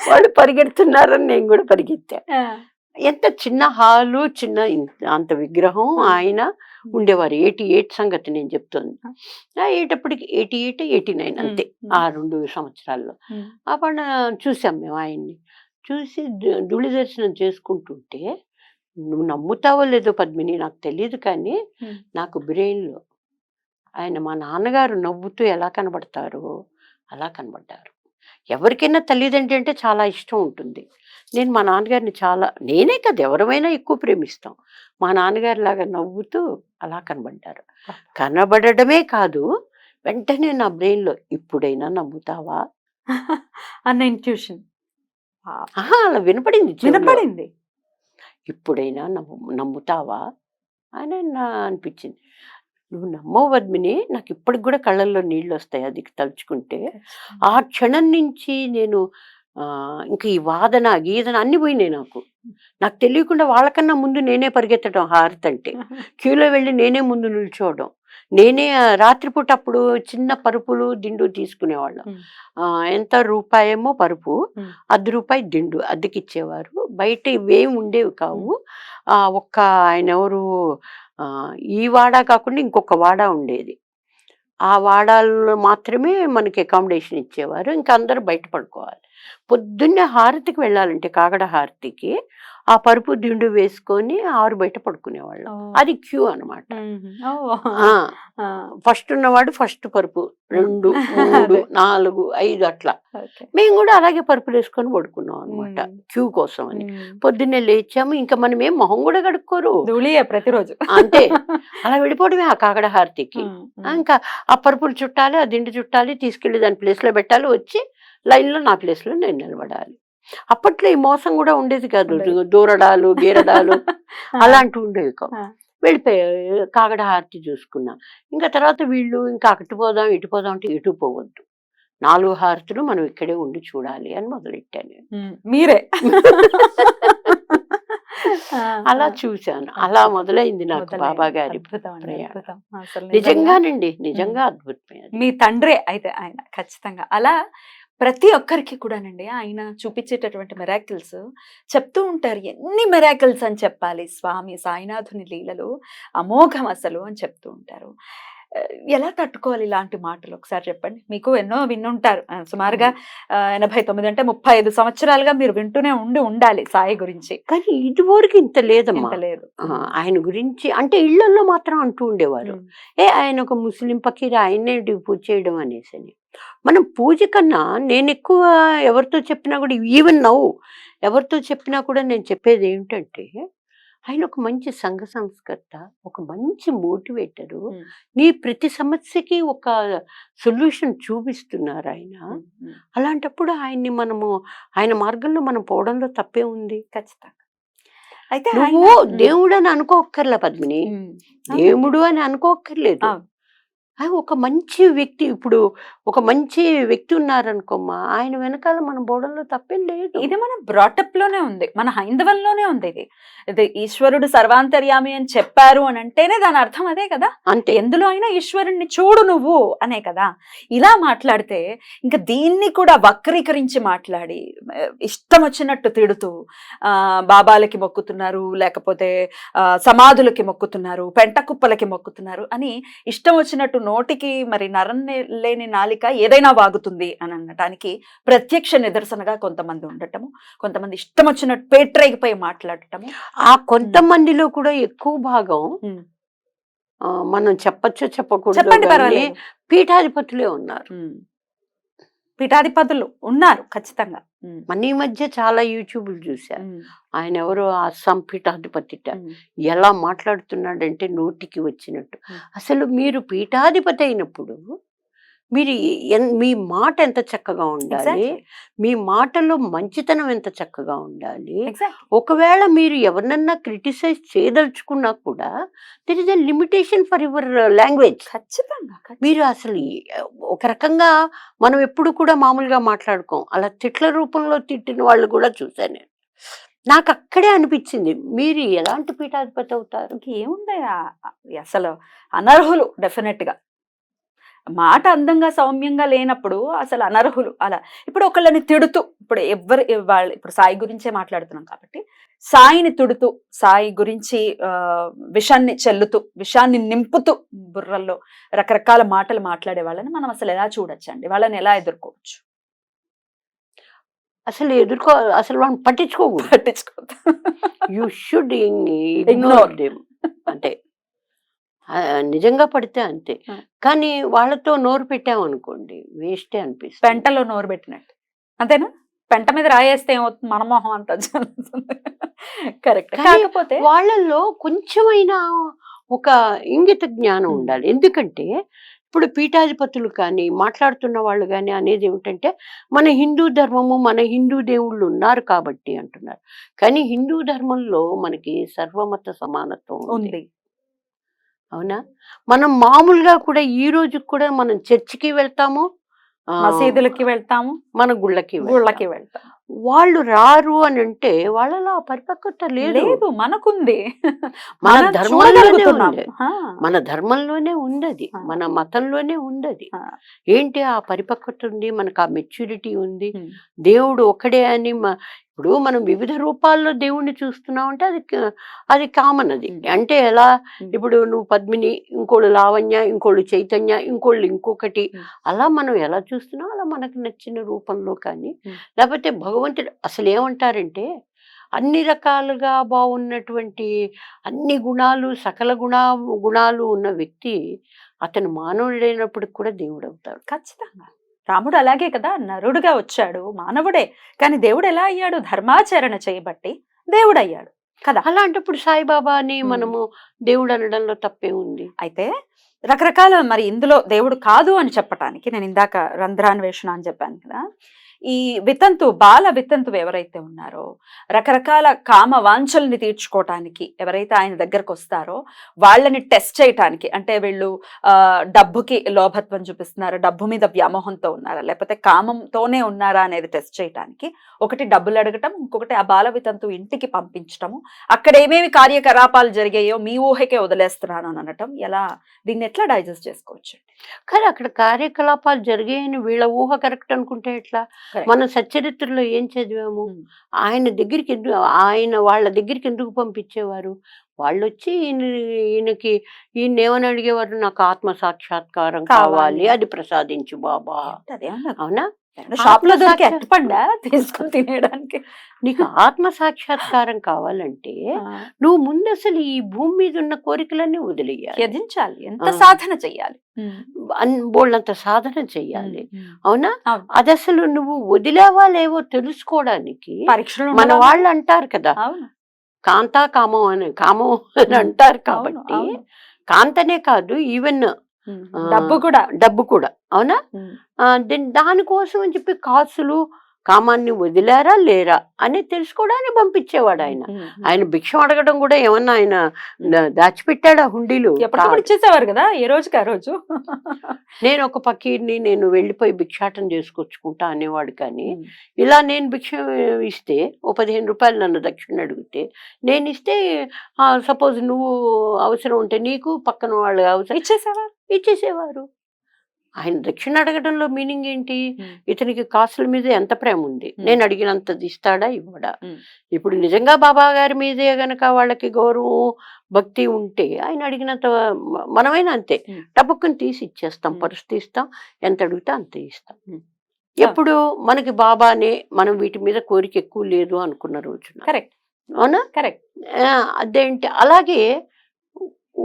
వాళ్ళు పరిగెడుతున్నారని నేను కూడా పరిగెత్తా. ఎంత చిన్న హాలు, చిన్న అంత విగ్రహం ఆయన ఉండేవారు. 88 సంగతి నేను చెప్తుంది. అయ్యేటప్పటికి 88, 89 అంతే. ఆ 2 సంవత్సరాల్లో. అప్పుడు చూసాం మేము ఆయన్ని. చూసి ధూళి దర్శనం చేసుకుంటుంటే, నువ్వు నమ్ముతావో లేదో పద్మిని నాకు తెలియదు కానీ, నాకు బ్రెయిన్‌లో ఆయన మా నాన్నగారు నవ్వుతూ ఎలా కనబడతారో అలా కనబడ్డారు. ఎవరికైనా తల్లిదండ్రి అంటే చాలా ఇష్టం ఉంటుంది. నేను మా నాన్నగారిని చాలా, నేనే కాదు ఎవరమైనా ఎక్కువ ప్రేమిస్తాం. మా నాన్నగారిలాగా నవ్వుతూ అలా కనబడ్డారు. కనబడడమే కాదు, వెంటనే నా బ్రెయిన్‌లో ఇప్పుడైనా నమ్ముతావా? అన్న ఇంట్యూషన్ అలా వినపడింది చెవులో. వినపడింది. ఇప్పుడైనా నమ్ముతావా అని అనిపించింది. నువ్వు నమ్మవు పద్మిని, నాకు ఇప్పటికి కూడా కళ్ళల్లో నీళ్ళు వస్తాయి అది తలుచుకుంటే. ఆ క్షణం నుంచి నేను ఇంక ఈ వాదన గీదన అన్ని పోయినాయి నాకు. నాకు తెలియకుండా వాళ్ళకన్నా ముందు నేనే పరిగెత్తడం హారతి అంటే. క్యూలో వెళ్ళి నేనే ముందు నిల్చోవడం. నేనే రాత్రిపూట అప్పుడు చిన్న పరుపులు దిండు తీసుకునేవాళ్ళం. ఎంత రూపాయేమో పరుపు, ₹10 దిండు అద్దెకిచ్చేవారు. బయట ఇవేమి ఉండేవి కావు. ఒక్క ఆయన ఎవరు, ఈ వాడా కాకుండా ఇంకొక వాడా ఉండేది. ఆ వాడాల్లో మాత్రమే మనకి అకామిడేషన్ ఇచ్చేవారు. ఇంకా అందరూ బయట పడుకోవాలి. పొద్దున్నే హారతికి వెళ్ళాలంటే కాగడ హారతికి ఆ పరుపు దిండు వేసుకొని ఆరు బయట పడుకునేవాళ్ళం. అది క్యూ అనమాట. ఫస్ట్ ఉన్నవాడు ఫస్ట్ పరుపు, 2, 3, 4, 5 అట్లా. మేము కూడా అలాగే పరుపులు వేసుకొని పడుకున్నాం అనమాట క్యూ కోసం అని. పొద్దున్నే లేచాము, ఇంకా మనం ఏం మొహం కూడా కడుక్కోరు, ప్రతిరోజు అంతే అలా వెళ్ళిపోవడమే ఆ కాగడ హారతికి. ఇంకా ఆ పరుపులు చుట్టాలి, ఆ దిండు చుట్టాలి, తీసుకెళ్లి దాని ప్లేస్ లో పెట్టాలి, వచ్చి లైన్ లో నా ప్లేస్ లో నేను నిలబడాలి. అప్పట్లో ఈ మోసం కూడా ఉండేది కాదు, దూరడాలు గీరడాలు అలాంటివి ఉండేవి కావు. వెళ్ళిపోయాయి, కాగడ హారతి చూసుకున్నా. ఇంకా తర్వాత వీళ్ళు ఇంకా అటు పోదాం ఇటు పోదాం అంటే ఇటు పోవద్దు, 4 హారతులు మనం ఇక్కడే ఉండి చూడాలి అని మొదలెట్టాను. మీరే అలా చూశాను. అలా మొదలైంది నాకు బాబా గారి నిజంగానండి, నిజంగా అద్భుతమే. మీ తండ్రే అయితే ఆయన ఖచ్చితంగా. అలా ప్రతి ఒక్కరికి కూడానండి ఆయన చూపించేటటువంటి మెరాకిల్స్ చెప్తూ ఉంటారు. ఎన్ని మెరాకిల్స్ అని చెప్పాలి, స్వామి సాయినాథుని లీలలు అమోఘం అసలు అని చెప్తూ ఉంటారు. ఎలా తట్టుకోవాలి ఇలాంటి మాటలు ఒకసారి చెప్పండి. మీకు ఎన్నో విన్నుంటారు, సుమారుగా 89 అంటే 35 సంవత్సరాలుగా మీరు వింటూనే ఉండాలి సాయి గురించి. కానీ ఇదివరకు ఇంత లేదమ్మా. లేదు ఆయన గురించి, అంటే ఇళ్లలో మాత్రం అంటూ ఉండేవారు, ఆయన ఒక ముస్లిం పకీర్, ఆయన్నే పూజ చేయడం అనేసి. మనం పూజ కన్నా నేను ఎక్కువ ఎవరితో చెప్పినా కూడా, ఈవెన్ నవ్వు ఎవరితో చెప్పినా కూడా నేను చెప్పేది ఏంటంటే, ఆయన ఒక మంచి సంఘ సంస్కర్త, ఒక మంచి మోటివేటరు. నీ ప్రతి సమస్యకి ఒక సొల్యూషన్ చూపిస్తున్నారు ఆయన. అలాంటప్పుడు ఆయన్ని మనము, ఆయన మార్గంలో మనం పోవడంలో తప్పే ఉంది. ఖచ్చితంగా. అయితే నువ్వు దేవుడు అని అనుకోక్కర్లే పద్మిని, దేవుడు అని అనుకోక్కర్లేదు. ఒక మంచి వ్యక్తి, ఇప్పుడు ఒక మంచి వ్యక్తి ఉన్నారనుకోమ్మా, ఆయన వెనకాల మనం పోవడంలో తప్పేం లేదు. ఇది మన బ్రాటప్ లోనే ఉంది, మన హైందవంలోనే ఉంది. ఇది ఈశ్వరుడు సర్వాంతర్యామి అని చెప్పారు అని అంటేనే దాని అర్థం అదే కదా. అంతే, ఎందులో అయినా ఈశ్వరుణ్ణి చూడు నువ్వు అనే కదా. ఇలా మాట్లాడితే ఇంకా దీన్ని కూడా వక్రీకరించి మాట్లాడి ఇష్టం వచ్చినట్టు తిడుతూ బాబాలకి మొక్కుతున్నారు, లేకపోతే సమాధులకి మొక్కుతున్నారు, పెంట కుప్పలకి మొక్కుతున్నారు అని ఇష్టం వచ్చినట్టు నోటికి మరి నరం లేని నాలిక ఏదైనా వాగుతుంది అని అనడానికి ప్రత్యక్ష నిదర్శనగా కొంతమంది ఉండటము, కొంతమంది ఇష్టం వచ్చినట్టు పేట్రేగిపోయి మాట్లాడటము. ఆ కొంతమందిలో కూడా ఎక్కువ భాగం మనం చెప్పచ్చు చెప్పకూడదు, పీఠాధిపతులే ఉన్నారు. పీఠాధిపతులు ఉన్నారు ఖచ్చితంగా. మన ఈ మధ్య చాలా యూట్యూబ్లు చూశారు, ఆయన ఎవరో అస్సాం పీఠాధిపతి ఎలా మాట్లాడుతున్నాడంటే నోటికి వచ్చినట్టు. అసలు మీరు పీఠాధిపతి అయినప్పుడు మీరు మీ మాట ఎంత చక్కగా ఉండాలి, మీ మాటలో మంచితనం ఎంత చక్కగా ఉండాలి. ఒకవేళ మీరు ఎవరినన్నా క్రిటిసైజ్ చేయదలుచుకున్నా కూడా there is a limitation for your language. ఖచ్చితంగా మీరు అసలు ఒక రకంగా మనం ఎప్పుడు కూడా మామూలుగా మాట్లాడుకోం, అలా తిట్ల రూపంలో తిట్టిన వాళ్ళు కూడా చూశాను నేను. నాకు అక్కడే అనిపించింది, మీరు ఎలాంటి పీఠాధిపతి అవుతారు? ఏముంది అసలు అనర్హులు డెఫినెట్ గా. మాట అందంగా సౌమ్యంగా లేనప్పుడు అసలు అనర్హులు. అలా ఇప్పుడు ఒకళ్ళని తిడుతూ, ఇప్పుడు వాళ్ళు ఇప్పుడు సాయి గురించే మాట్లాడుతున్నాం కాబట్టి సాయిని తిడుతూ, సాయి గురించి విషాన్ని చెల్లుతూ, విషాన్ని నింపుతూ బుర్రల్లో రకరకాల మాటలు మాట్లాడే వాళ్ళని మనం అసలు ఎలా చూడొచ్చండి? వాళ్ళని ఎలా ఎదుర్కోవచ్చు? అసలు అసలు వాళ్ళని పట్టించుకోకూడదు. పట్టించుకోవద్దు. You should Ignore. Ignore them. అంటే నిజంగా పడితే అంతే. కానీ వాళ్ళతో నోరు పెట్టామనుకోండి వేస్టే అనిపిస్తుంది. పెంటలో నోరు పెట్టినట్టు అంతేనా? పెంట మీద రాయేస్తే ఏమవుతుంది? మన మొహం అంతా కరెక్ట్. కానీ కాకపోతే వాళ్ళల్లో కొంచెమైనా ఒక ఇంగిత జ్ఞానం ఉండాలి. ఎందుకంటే ఇప్పుడు పీఠాధిపతులు కానీ మాట్లాడుతున్న వాళ్ళు కానీ అనేది ఏమిటంటే మన హిందూ ధర్మము, మన హిందూ దేవుళ్ళు ఉన్నారు కాబట్టి అంటున్నారు. కానీ హిందూ ధర్మంలో మనకి సర్వమత సమానత్వం ఉంది. ఉంది. అవునా? మనం మామూలుగా కూడా ఈ రోజు కూడా మనం చర్చికి వెళ్తాము, మసీదులకి వెళ్తాము, మన గుళ్ళకి గుళ్ళకి వెళ్తాం. వాళ్ళు రారు అని అంటే వాళ్ళలో ఆ పరిపక్వత లేదు. మనకుంది. మన మనం ధర్మంలోనే చూడగలుగుతున్నాం. ఉంది. మన ధర్మంలోనే ఉందది. మన మతంలోనే ఉందది. ఏంటి ఆ పరిపక్వత ఉంది, మనకు ఆ మెచ్యూరిటీ ఉంది. దేవుడు ఒక్కడే అని ఇప్పుడు మనం వివిధ రూపాల్లో దేవుణ్ణి చూస్తున్నాం అంటే అది కామన్. అది అంటే ఎలా, ఇప్పుడు నువ్వు పద్మిని, ఇంకోళ్ళు లావణ్య, ఇంకోళ్ళు చైతన్య, ఇంకోళ్ళు ఇంకొకటి, అలా మనం ఎలా చూస్తున్నాం అలా మనకు నచ్చిన రూపంలో. కానీ లేకపోతే భగవంతుడు అసలు ఏమంటారంటే అన్ని రకాలుగా బాగున్నటువంటి అన్ని గుణాలు, సకల గుణాలు ఉన్న వ్యక్తి అతను మానవుడైనప్పుడు కూడా దేవుడు అవుతాడు. ఖచ్చితంగా. రాముడు అలాగే కదా, నరుడుగా వచ్చాడు, మానవుడే. కానీ దేవుడు ఎలా అయ్యాడు? ధర్మాచరణ చేయబట్టి దేవుడు అయ్యాడు కదా. అలాంటప్పుడు సాయిబాబాని మనము దేవుడు అనడంలో తప్పే ఉంది. అయితే రకరకాల, మరి ఇందులో దేవుడు కాదు అని చెప్పటానికి నేను ఇందాక రంధ్రాన్వేషణ అని చెప్పాను కదా, ఈ బాల వితంతువు ఎవరైతే ఉన్నారో, రకరకాల కామ వాంఛల్ని తీర్చుకోవటానికి ఎవరైతే ఆయన దగ్గరకు వస్తారో వాళ్ళని టెస్ట్ చేయటానికి, అంటే వీళ్ళు డబ్బుకి లోభత్వం చూపిస్తున్నారా, డబ్బు మీద వ్యామోహంతో ఉన్నారా, లేకపోతే కామంతోనే ఉన్నారా అనేది టెస్ట్ చేయటానికి ఒకటి డబ్బులు అడగటం, ఇంకొకటి ఆ బాల వితంతువు ఇంటికి పంపించటము, అక్కడ ఏమేమి కార్యకలాపాలు జరిగాయో మీ ఊహకే వదిలేస్తున్నాను అని అనటం, దీన్ని ఎట్లా డైజెస్ట్ చేసుకోవచ్చు? కానీ అక్కడ కార్యకలాపాలు జరిగాయని వీళ్ళ ఊహ కరెక్ట్ అనుకుంటే ఎట్లా? మనం సచ్చరిత్రలో ఏం చదివాము? ఆయన వాళ్ళ దగ్గరికి ఎందుకు పంపించేవారు? వాళ్ళు వచ్చి ఈయనకి ఏమని అడిగేవారు? నాకు ఆత్మ సాక్షాత్కారం కావాలి, అది ప్రసాదించు బాబా. అవునా? షాప్ లో దొరికి ఎట్టపండా తీసుకొని తినేయడానికి. నీకు ఆత్మ సాక్షాత్కారం కావాలంటే నువ్వు ముందు అసలు ఈ భూమి మీద ఉన్న కోరికలన్నీ వదిలేయాలి, త్యజించాలి. ఎంత సాధన చెయ్యాలి, బోళ్ళంత సాధన చెయ్యాలి. అవునా? అది అసలు నువ్వు వదిలేవా లేవో తెలుసుకోవడానికి పరీక్షలు మన వాళ్ళు అంటారు కదా, కాంతా కామం అని అంటారు. కాబట్టి కాంతనే కాదు, ఈవెన్ డబ్బు కూడా. అవునా? దానికోసం అని చెప్పి కాసులు కామాన్ని వదిలారా లేరా అని తెలుసుకోవడానికి పంపించేవాడు ఆయన. ఆయన భిక్షం అడగడం కూడా ఏమన్నా ఆయన దాచిపెట్టాడా హుండీలు? ఇచ్చేసేవారు కదా ఏ రోజుకి ఆ రోజు. నేను ఒక ఫకీర్ని, నేను వెళ్ళిపోయి భిక్షాటం చేసుకొచ్చుకుంటా అనేవాడు. కానీ ఇలా నేను భిక్ష ఇస్తే ఓ 15 రూపాయలు నన్ను దక్షిణ అడిగితే నేను ఇస్తే, సపోజ్ నువ్వు అవసరం ఉంటే నీకు, పక్కన వాళ్ళు అవసరం ఇచ్చేసేవారు. ఆయన దక్షిణ అడగడంలో మీనింగ్ ఏంటి? ఇతనికి కాసుల మీద ఎంత ప్రేమ ఉంది, నేను అడిగినంత ఇస్తాడా ఇవ్వడా? ఇప్పుడు నిజంగా బాబా గారి మీదే గనక వాళ్ళకి గౌరవం భక్తి ఉంటే ఆయన అడిగినంత మనమైనా అంతే టపక్కుని తీసి ఇచ్చేస్తాం, పరుసు తీస్తాం, ఎంత అడిగితే అంత ఇస్తాం. ఎప్పుడు మనకి బాబానే, మనం వీటి మీద కోరిక ఎక్కువ లేదు అనుకున్న రోజున. కరెక్ట్. అవునా? కరెక్ట్. అదేంటి అలాగే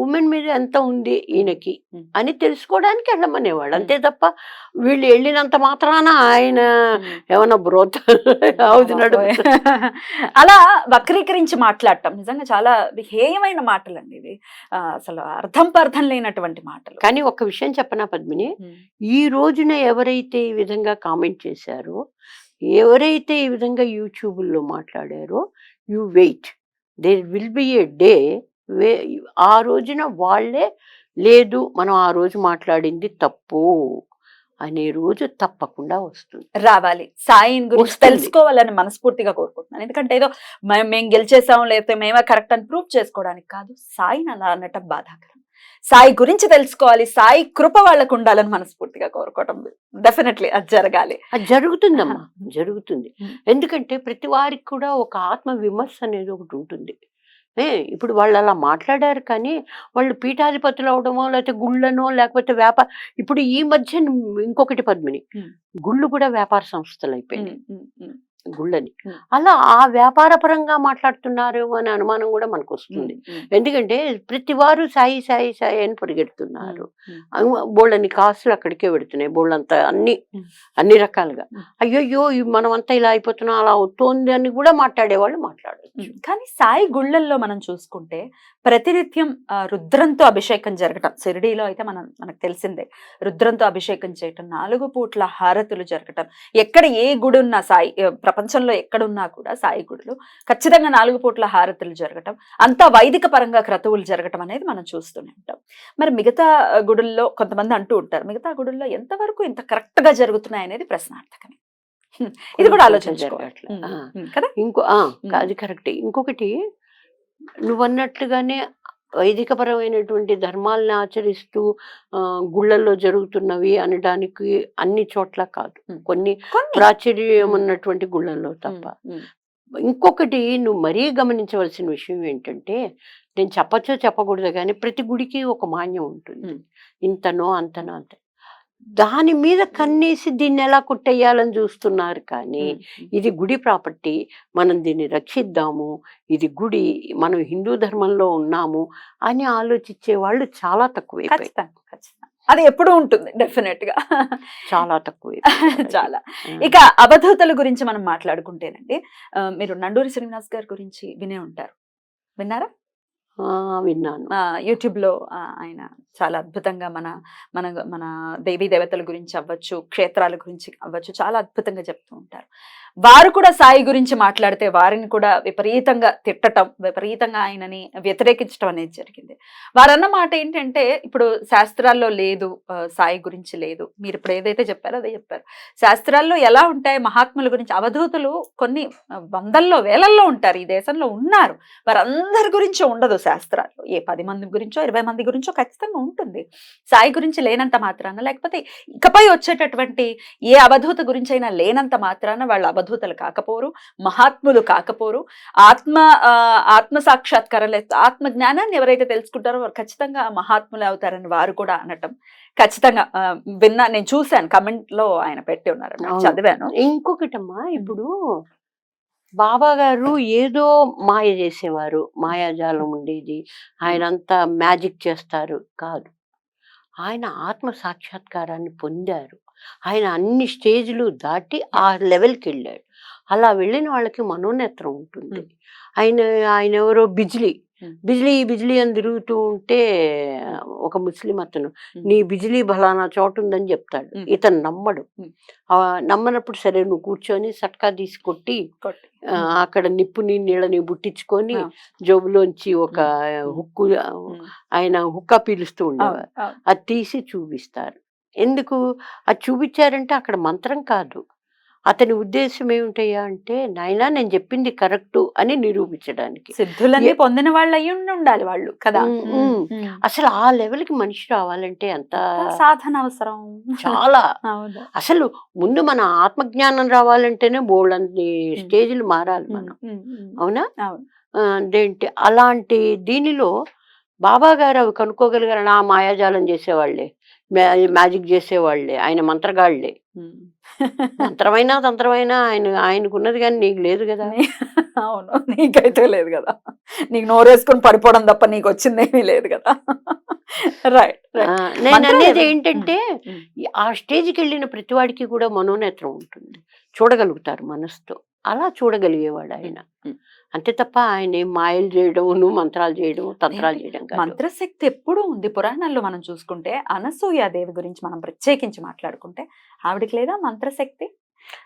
ఉమెన్ మీద ఎంత ఉంది ఈయనకి అని తెలుసుకోవడానికి వెళ్ళమనేవాడు. అంతే తప్ప వీళ్ళు వెళ్ళినంత మాత్రాన ఆయన ఏమన్నా బ్రోత్ అవుతున్నాడు అలా వక్రీకరించి మాట్లాడటం నిజంగా చాలా హేయమైన మాటలండి ఇవి. అసలు అర్థం లేనటువంటి మాటలు. కానీ ఒక విషయం చెప్పనా పద్మిని, ఈ రోజున ఎవరైతే ఈ విధంగా కామెంట్ చేశారో, ఎవరైతే ఈ విధంగా యూట్యూబ్లో మాట్లాడారో, you wait, there will be a day ఆ రోజున వాళ్ళే లేదు మనం ఆ రోజు మాట్లాడింది తప్పు అనే రోజు తప్పకుండా వస్తుంది, రావాలి. సాయిని గురించి తెలుసుకోవాలని మనస్ఫూర్తిగా కోరుకుంటున్నాను. ఎందుకంటే ఏదో మేము గెలిచేసాం లేకపోతే మేమే కరెక్ట్ అని ప్రూవ్ చేసుకోవడానికి కాదు, సాయిని అలా అనటం బాధాకరం. సాయి గురించి తెలుసుకోవాలి, సాయి కృప వాళ్ళకు ఉండాలని మనస్ఫూర్తిగా కోరుకోవటం. డెఫినెట్లీ అది జరగాలి. అది జరుగుతుందమ్మా, జరుగుతుంది. ఎందుకంటే ప్రతి వారికి కూడా ఒక ఆత్మ విమర్శ అనేది ఒకటి ఉంటుంది. ఇప్పుడు వాళ్ళు అలా మాట్లాడారు కానీ వాళ్ళు పీఠాధిపతులు అవడమో లేకపోతే గుళ్ళనో లేకపోతే వ్యాపార, ఇప్పుడు ఈ మధ్య ఇంకొకటి పద్మిని, గుళ్ళు కూడా వ్యాపార సంస్థలు అయిపోయినాయి గుళ్ళని. అలా ఆ వ్యాపార పరంగా మాట్లాడుతున్నారు అనే అనుమానం కూడా మనకు వస్తుంది. ఎందుకంటే ప్రతి వారు సాయి సాయి సాయి అని పరిగెడుతున్నారు. బోళ్ళని కాసులు అక్కడికే పెడుతున్నాయి, బోళ్ళంతా అన్ని రకాలుగా. అయ్యో మనమంతా ఇలా అయిపోతున్నాం, అలా అవుతోంది అని కూడా మాట్లాడేవాళ్ళు మాట్లాడచ్చు. కానీ సాయి గుళ్ళల్లో మనం చూసుకుంటే ప్రతినిత్యం రుద్రంతో అభిషేకం జరగటం, షిరిడీలో అయితే మనకు తెలిసిందే రుద్రంతో అభిషేకం చేయటం, 4 పూట్ల హారతులు జరగటం. ఎక్కడ ఏ గుడి ఉన్నా సాయి, ప్రపంచంలో ఎక్కడున్నా కూడా సాయి గుడులు ఖచ్చితంగా 4 పూట్ల హారతులు జరగటం, అంతా వైదిక పరంగా క్రతువులు జరగటం అనేది మనం చూస్తూనే ఉంటాం. మరి మిగతా గుడుల్లో కొంతమంది అంటూ ఉంటారు, మిగతా గుడుల్లో ఎంతవరకు ఇంత కరెక్ట్ గా జరుగుతున్నాయి అనేది ప్రశ్నార్థకమే. ఇది కూడా ఆలోచించుకోవాలి కదా. అది కరెక్ట్. ఇంకొకటి నువ్వన్నట్లుగానే వైదిక పరమైనటువంటి ధర్మాలను ఆచరిస్తూ గుళ్ళల్లో జరుగుతున్నవి అనడానికి అన్ని చోట్ల కాదు, కొన్ని ప్రాచుర్యం ఉన్నటువంటి గుళ్ళల్లో తప్ప. ఇంకొకటి నువ్వు మరీ గమనించవలసిన విషయం ఏంటంటే, నేను చెప్పచ్చో చెప్పకూడదు కానీ ప్రతి గుడికి ఒక మాన్యం ఉంటుంది, ఇంతనో అంతనో అంత. దాని మీద కన్నేసి దీన్ని ఎలా కొట్టేయాలని చూస్తున్నారు. కానీ ఇది గుడి ప్రాపర్టీ, మనం దీన్ని రక్షిద్దాము, ఇది గుడి, మనం హిందూ ధర్మంలో ఉన్నాము అని ఆలోచించే వాళ్ళు చాలా తక్కువ. అది ఎప్పుడు ఉంటుంది డెఫినెట్ గా, చాలా తక్కువ చాలా. ఇక అవధూతల గురించి మనం మాట్లాడుకుంటేనండి, మీరు నండూరి శ్రీనివాస్ గారి గురించి వినే ఉంటారు, విన్నారా? విన్నాను. యూట్యూబ్ లో ఆయన చాలా అద్భుతంగా మన మన మన దేవీ దేవతల గురించి అవ్వచ్చు, క్షేత్రాల గురించి అవ్వచ్చు, చాలా అద్భుతంగా చెప్తూ ఉంటారు. వారు కూడా సాయి గురించి మాట్లాడితే వారిని కూడా విపరీతంగా తిట్టటం, విపరీతంగా ఆయనని వ్యతిరేకించడం అనేది జరిగింది. వారన్న మాట ఏంటంటే, ఇప్పుడు శాస్త్రాల్లో లేదు, సాయి గురించి లేదు. మీరు ఇప్పుడు ఏదైతే చెప్పారో అదే చెప్పారు. శాస్త్రాల్లో ఎలా ఉంటాయి మహాత్ముల గురించి, అవధూతులు కొన్ని వందల్లో వేలల్లో ఉంటారు, ఈ దేశంలో ఉన్నారు, వారందరి గురించి ఉండదు శాస్త్రాల్లో. ఏ 10 మంది గురించో 20 మంది గురించో ఖచ్చితంగా ఉంటుంది. సాయి గురించి లేనంత మాత్రాన, లేకపోతే ఇకపై వచ్చేటటువంటి ఏ అవధూత గురించి అయినా లేనంత మాత్రాన వాళ్ళు అవధూతలు కాకపోరు, మహాత్ములు కాకపోరు. ఆత్మ సాక్షాత్కారం లేదు, ఆత్మ జ్ఞానాన్ని ఎవరైతే తెలుసుకుంటారో వారు ఖచ్చితంగా మహాత్ములు అవుతారని వారు కూడా అనటం ఖచ్చితంగా విన్నా, నేను చూశాను, కమెంట్ లో ఆయన పెట్టి ఉన్నారు, చదివాను. ఇంకొకటమ్మా, ఇప్పుడు బాబా గారు ఏదో మాయ చేసేవారు, మాయాజాలం ఉండేది, ఆయనంతా మ్యాజిక్ చేస్తారు కాదు, ఆయన ఆత్మ సాక్షాత్కారాన్ని పొందారు. ఆయన అన్ని స్టేజ్లు దాటి ఆ లెవెల్కి వెళ్ళాడు. అలా వెళ్ళిన వాళ్ళకి మనోనేత్రం ఉంటుంది. ఆయన ఎవరో బిజ్లీ బిజ్లీ అని తిరుగుతూ ఉంటే ఒక ముస్లిం అతను, నీ బిజ్లీ బలానా చోటు ఉందని చెప్తాడు. ఇతను నమ్మడు. నమ్మనప్పుడు సరే నువ్వు కూర్చొని సట్కా తీసి కొట్టి అక్కడ నిప్పుని నీళ్ళని బుట్టించుకొని జోబులోంచి ఒక హుక్కు, ఆయన హుక్కా పీలుస్తూ ఉండేవారు, అది తీసి చూపిస్తారు. ఎందుకు అది చూపించారంటే అక్కడ మంత్రం కాదు, అతని ఉద్దేశం ఏమిటయ్యా అంటే, నాయనా నేను చెప్పింది కరెక్టు అని నిరూపించడానికి. సిద్ధులన్నీ పొందిన వాళ్ళు అయ్యి ఉండాలి వాళ్ళు కదా. అసలు ఆ లెవెల్కి మనిషి రావాలంటే ఎంత సాధన అవసరం, చాలా. అసలు ముందు మన ఆత్మజ్ఞానం రావాలంటేనే బోల్డన్ని స్టేజ్లు మారాలి మనం, అవునా? అదేంటి అలాంటి దీనిలో బాబా గారు అవి కనుక్కోగలిగారు. నా మాయాజాలం చేసేవాళ్లే, మ్యాజిక్ చేసేవాళ్లే, ఆయన మంత్రగాళ్లే. మంత్రమైనా తంత్రమైనా ఆయనకున్నది కానీ నీకు లేదు కదా. అవును, నీకైతే లేదు కదా, నీకు నోరేసుకొని పడిపోవడం తప్ప నీకు వచ్చిందేమీ లేదు కదా. రైట్. నేను అనేది ఏంటంటే, ఆ స్టేజ్కి వెళ్ళిన ప్రతివాడికి కూడా మనోనేత్రం ఉంటుంది, చూడగలుగుతారు మనసుతో. అలా చూడగలిగేవాడు ఆయన, అంతే తప్ప ఆయన ఏం మాయలు చేయడం, మంత్రాలు చేయడం, తంత్రాలు చేయడం కాదు. మంత్రశక్తి ఎప్పుడూ ఉంది. పురాణాల్లో మనం చూసుకుంటే అనసూయాదేవి గురించి మనం ప్రత్యేకించి మాట్లాడుకుంటే, ఆవిడకి లేదా మంత్రశక్తి?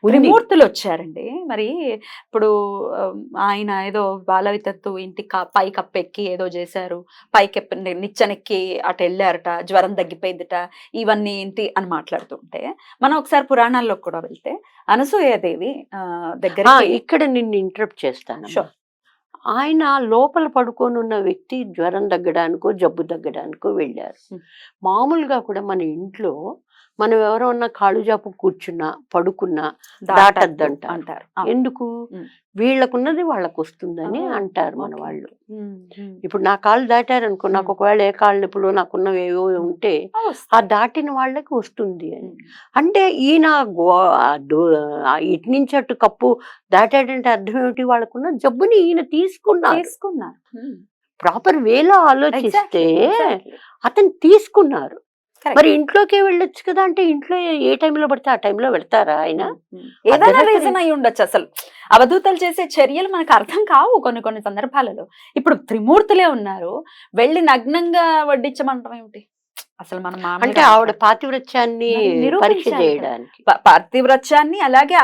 త్రిమూర్తులు వచ్చారండి. మరి ఇప్పుడు ఆయన ఏదో బాలవితత్తు ఇంటి పై కప్పెక్కి ఏదో చేశారు, పైకి నిచ్చెనెక్కి అటు వెళ్ళారట, జ్వరం తగ్గిపోయిందిట, ఇవన్నీ ఏంటి అని మాట్లాడుతుంటే, మనం ఒకసారి పురాణాల్లో కూడా వెళ్తే అనసూయాదేవి దగ్గర, ఇక్కడ నిన్ను ఇంటరప్ట్ చేస్తాను. ఆయన లోపల పడుకొని ఉన్న వ్యక్తి జ్వరం తగ్గడానికో జబ్బు తగ్గడానికో వెళ్ళారు. Hmm. మామూలుగా కూడా మన ఇంట్లో మనం ఎవరన్నా కాళ్ళు జాపు కూర్చున్నా పడుకున్నా దాటద్దు దాటద్దంట. అంటారు. ఎందుకు? Hmm. వీళ్ళకున్నది వాళ్ళకు వస్తుందని Oh, అంటారు మన okay. వాళ్ళు. Hmm. Hmm. ఇప్పుడు నా కాళ్ళు దాటారనుకో, నాకు Hmm. ఒకవేళ ఏ కాళ్ళు ఇప్పుడు నాకున్నవి ఏవో ఉంటే ఆ, ఆ వస్తాయి. దాటిన వాళ్ళకి వస్తుంది అని. Hmm. అంటే ఈయన ఇటు నుంచి అటు కప్పు దాటాడంటే అర్థం ఏమిటి? వాళ్ళకున్న జబ్బుని ఈయన తీసుకున్నారు. తీసుకున్నారు. Hmm. ప్రాపర్ వేలో ఆలోచిస్తే Exactly. అతను తీసుకున్నారు. Correct. మరి ఇంట్లోకే వెళ్ళొచ్చు కదా, అంటే ఇంట్లో ఏ టైంలో పడితే ఆ టైంలో వెళ్తారా ఆయన? ఏదైనా అర్ధరాత్రి- రీజన్ అయి ఉండొచ్చు. అసలు అవధూతలు చేసే చర్యలు మనకు అర్థం కావు కొన్ని కొన్ని సందర్భాలలో. ఇప్పుడు త్రిమూర్తులే ఉన్నారు, వెళ్ళి నగ్నంగా వడ్డించమంటాం ఏమిటి? అసలు మనం అంటే మామూలుగా ఆవిడ పాతివ్రత్యాన్ని మరి పరీక్ష నిరూపించాలి కదా. చేయడానికి. పార్థివ్రత్యాన్ని, అలాగే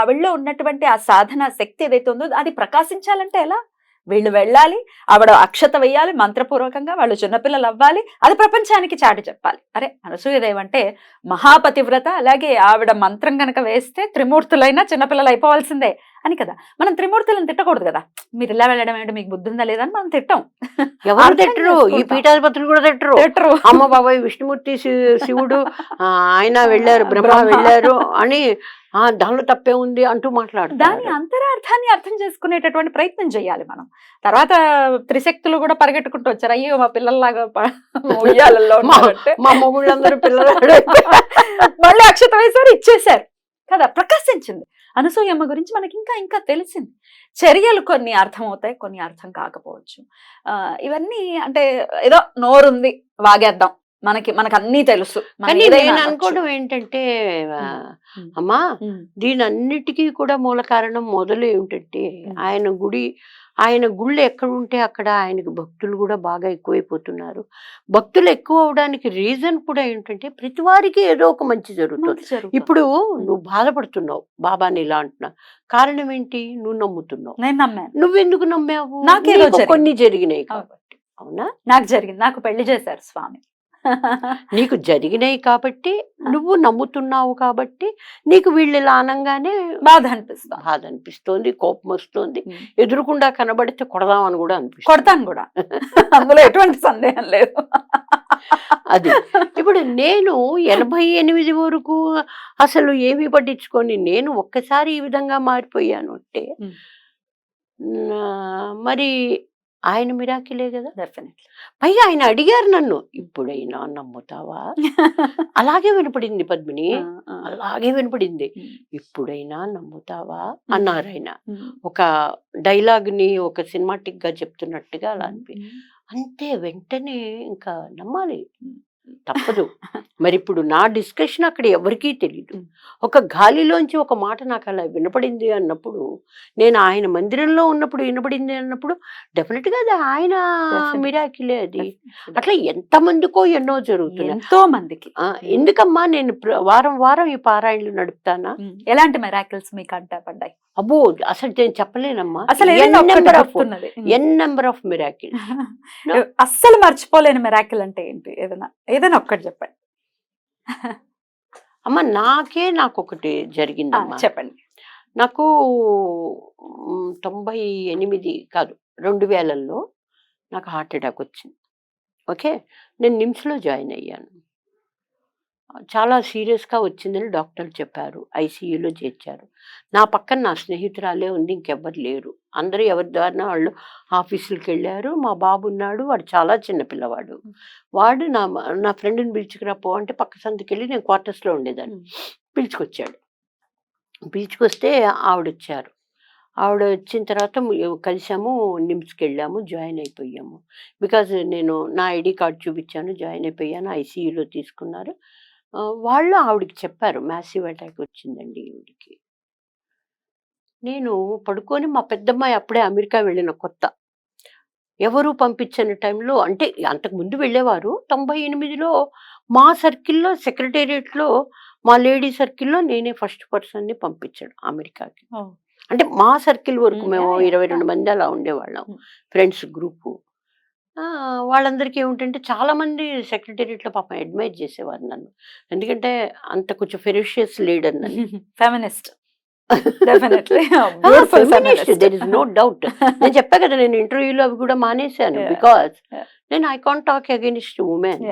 ఆవిడలో ఉన్నటువంటి ఆ సాధన శక్తి ఏదైతే ఉందో అది ప్రకాశించాలంటే ఎలా? వీళ్ళు వెళ్ళాలి, ఆవిడ అక్షత వేయాలి మంత్రపూర్వకంగా, వాళ్ళు చిన్నపిల్లలు అవ్వాలి, అది ప్రపంచానికి చాటి చెప్పాలి. అరే అనసూయదేవి అంటే మహాపతివ్రత, అలాగే ఆవిడ మంత్రం కనుక వేస్తే త్రిమూర్తులైనా చిన్నపిల్లలు అయిపోవాల్సిందే అని కదా. మనం త్రిమూర్తులను తిట్టకూడదు కదా, మీరు ఇలా వెళ్ళడం ఏంటి, మీకు బుద్ధి ఉందా లేదా అని మనం తిట్టాం. ఎవరు అర్థం తిట్టరు, ఈ చేసుకుంటాం. పీఠాధిపతులు కూడా తిట్టరు. తిట్టరు. అమ్మ బాబాయ్ విష్ణుమూర్తి శివుడు ఆయన వెళ్ళారు, బ్రహ్మ బ్రహ్మ. వెళ్ళారు అని దానిలో తప్పే ఉంది అంటూ దాని మాట్లాడతారు. అంతరార్థాన్ని అర్థం చేసుకునేటటువంటి ప్రయత్నం చేయాలి మనం. తర్వాత త్రిశక్తులు కూడా పరిగెట్టుకుంటూ వచ్చారు, అయ్యో మా పిల్లల్లాగా ఉయ్యాలల్లో ఉన్నారంటే మా మొగుళ్ళందరూ పిల్లలు మళ్ళీ అక్షత వేశారు, ఇచ్చేశారు కదా, ప్రకాశించింది. అనసూయమ్మ గురించి మనకి ఇంకా ఇంకా తెలిసింది. చర్యలు కొన్ని అర్థమవుతాయి, కొన్ని అర్థం కాకపోవచ్చు. ఇవన్నీ అంటే ఏదో నోరుంది వాగేద్దాం, మనకు అన్నీ తెలుసు, మనం కానీ ఏదైనా నేను అనొచ్చు. అనుకోవడం ఏంటంటే అమ్మా, దీని అన్నిటికీ కూడా మూల కారణం మొదలు ఏమిటంటే ఆయన గుళ్ళు ఎక్కడ ఉంటే అక్కడ ఆయనకు భక్తులు కూడా బాగా ఎక్కువైపోతున్నారు. భక్తులు ఎక్కువ అవడానికి రీజన్ కూడా ఏంటంటే ప్రతి వారికి ఏదో ఒక మంచి జరుగుతుంది. మంచి జరుగుతుంది. ఇప్పుడు నువ్వు బాధపడుతున్నావు, బాబాని ఇలా అంటున్నా, కారణం ఏంటి? నువ్వు నమ్ముతున్నావు. నేను నమ్మాను, నువ్వెందుకు నమ్మావు? నాకేదో నీకు జరిగింది. కొన్ని జరిగినాయి కాబట్టి. అవునా? నాకు జరిగింది, నాకు పెళ్లి చేశారు స్వామి. నీకు జరిగినాయి కాబట్టి, నువ్వు నమ్ముతున్నావు కాబట్టి, నీకు వీళ్ళు ఇలా అనగానే బాధ అనిపిస్తాం, బాధ అనిపిస్తోంది, కోపం వస్తుంది, ఎదురుకుండా కనబడితే కొడదామని కూడా అనిపిస్తుంది. కొడతాను కూడా, అందులో ఎటువంటి సందేహం లేదు. అది ఇప్పుడు నేను 88 వరకు అసలు ఏమీ పట్టించుకొని నేను ఒక్కసారి ఈ విధంగా మారిపోయాను అంటే మరి ఆయన మిరాకిలే కదా. డెఫినెట్లీ. పైగా ఆయన అడిగారు నన్ను, ఇప్పుడైనా నమ్ముతావా? అలాగే వినపడింది పద్మిని, అలాగే వినపడింది. ఇప్పుడైనా నమ్ముతావా అన్నారు ఆయన. ఒక డైలాగ్ ని ఒక సినిమాటిక్ గా చెప్తున్నట్టుగా అలా అంతే. వెంటనే ఇంకా నమ్మాలి, తప్పదు. మరి ఇప్పుడు నా డిస్కషన్ అక్కడ ఎవరికీ తెలియదు. ఒక గాలిలోంచి ఒక మాట నాకు అలా వినపడింది అన్నప్పుడు, నేను ఆయన మందిరంలో ఉన్నప్పుడు వినపడింది అన్నప్పుడు డెఫినెట్ గా అది ఆయన మిరాకిలే అది. అట్లా ఎంతమందికో ఎన్నో జరుగుతున్నాయి, ఎంతో మందికి. ఎందుకమ్మా నేను వారం వారం ఈ పారాయణలు నడుపుతానా? ఎలాంటి మెరాకిల్స్ మీకు అంటా పడ్డాయి? అబ్బో అసలు నేను చెప్పలేనమ్మా. అసలు ఎన్ నెంబర్ ఆఫ్ మిరాకిల్. అస్సలు మర్చిపోలేని మెరాకిల్ అంటే ఏంటి? ఏదైనా ఒక్కటి చెప్పండి అమ్మ. నాకొకటి జరిగిందమ్మా, చెప్పండి. నాకు 98 కాదు 2000లో నాకు హార్ట్ అటాక్ వచ్చింది. ఓకే, నేను నిమ్స్లో జాయిన్ అయ్యాను. చాలా సీరియస్గా వచ్చిందని డాక్టర్లు చెప్పారు, ఐసీయూలో చేర్చారు. నా పక్కన నా స్నేహితురాలే ఉంది, ఇంకెవ్వరు లేరు. అందరూ ఎవరి ద్వారా వాళ్ళు ఆఫీసులకు వెళ్ళారు. మా బాబు ఉన్నాడు, వాడు చాలా చిన్న పిల్లవాడు. వాడు నా ఫ్రెండ్ని పిలుచుకురా పో అంటే పక్క సందుకి వెళ్ళి, నేను క్వార్టర్స్లో ఉండేదాన్ని, పిలుచుకొచ్చాడు. పిలుచుకొస్తే ఆవిడొచ్చారు. ఆవిడ వచ్చిన తర్వాత కలిసాము, నిమ్స్కి వెళ్ళాము, జాయిన్ అయిపోయాము. బికాజ్ నేను నా ఐడి కార్డు చూపించాను, జాయిన్ అయిపోయాను. ఐసీయూలో తీసుకున్నారు. వాళ్ళు ఆవిడకి చెప్పారు, మ్యాసివ్ అటాక్ వచ్చిందండి ఈవిడికి. నేను పడుకొని, మా పెద్దమ్మాయి అప్పుడే అమెరికా వెళ్ళిన కొత్త, ఎవరు పంపించని టైంలో, అంటే అంతకుముందు వెళ్ళేవారు. 98లో మా సర్కిల్లో సెక్రటేరియట్లో మా లేడీ సర్కిల్లో నేనే ఫస్ట్ పర్సన్ని పంపించాడు అమెరికాకి. అంటే మా సర్కిల్ వరకు మేము 22 మంది అలా ఉండేవాళ్ళం, ఫ్రెండ్స్ గ్రూపు. వాళ్ళందరికీ ఏమిటంటే చాలామంది సెక్రటేరియట్లో పాపం అడ్మైర్ చేసేవారు నన్ను, ఎందుకంటే అంత కొంచెం ఫెరోషియస్ లీడర్ నన్ను. Feminist. Definitely there is no doubt. నేను చెప్పా కదా, నేను ఇంటర్వ్యూలో అవి కూడా మానేశాను. Yeah. Because Yeah. నేను I can't talk against women.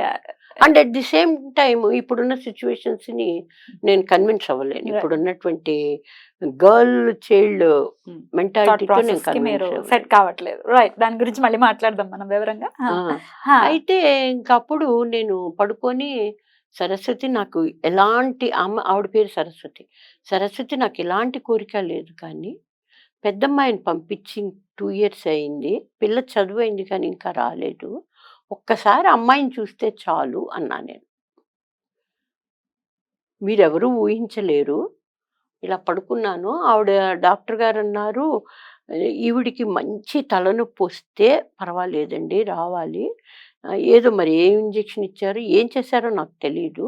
And at the same time ఇప్పుడున్న సిచ్యువేషన్స్ ని నేను కన్విన్స్ అవ్వలేను. Right. ఇప్పుడున్నటువంటి గర్ల్ చైల్డ్ మెంటాలిటీతో నేను మీరు కన్విన్స్ సెట్ కావట్లేదు. రైట్, దాని గురించి మళ్ళీ మాట్లాడదాం మనం వివరంగా. అయితే ఇంకప్పుడు నేను పడుకొని సరస్వతి నాకు ఎలాంటి ఆవిడ పేరు సరస్వతి. సరస్వతి నాకు ఎలాంటి కోరిక లేదు, కానీ పెద్దమ్మాయిని పంపించి 2 years అయింది, పిల్ల చదువు అయింది కానీ ఇంకా రాలేదు, ఒక్కసారి అమ్మాయిని చూస్తే చాలు అన్నా నేను. మీరెవరూ ఊహించలేరు. ఇలా పడుకున్నాను. ఆవిడ డాక్టర్ గారు అన్నారు, ఈవిడికి మంచి తలనొప్పి వస్తే పర్వాలేదండి, రావాలి, ఏదో మరి ఏ ఇంజెక్షన్ ఇచ్చారు ఏం చేశారో నాకు తెలీదు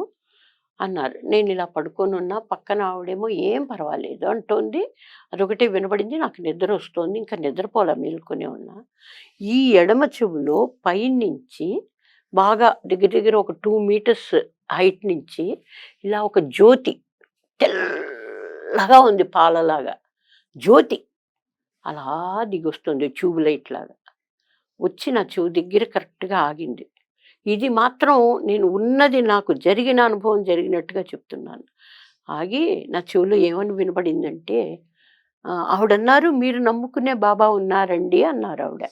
అన్నారు. నేను ఇలా పడుకొని ఉన్నా, పక్కన ఆవిడేమో ఏం పర్వాలేదు అంటోంది. అదొకటే వినపడింది. నాకు నిద్ర వస్తోంది, ఇంకా నిద్రపోలా, మేలుకొని ఉన్నా. ఈ ఎడమ చెవులో పైనుంచి బాగా దగ్గర దగ్గర ఒక 2 meters హైట్ నుంచి ఇలా ఒక జ్యోతి, తెల్లగా ఉంది పాలలాగా జ్యోతి, అలా దిగొస్తుంది ట్యూబ్ లైట్ లాగా. వచ్చి నా చెవు దగ్గర కరెక్ట్గా ఆగింది. ఇది మాత్రం నేను ఉన్నది, నాకు జరిగిన అనుభవం జరిగినట్టుగా చెప్తున్నాను. ఆగి నా చెవిలో ఏమని వినపడిందంటే, ఆవిడన్నారు, మీరు నమ్ముకునే బాబా ఉన్నారండి అన్నారు ఆవిడ.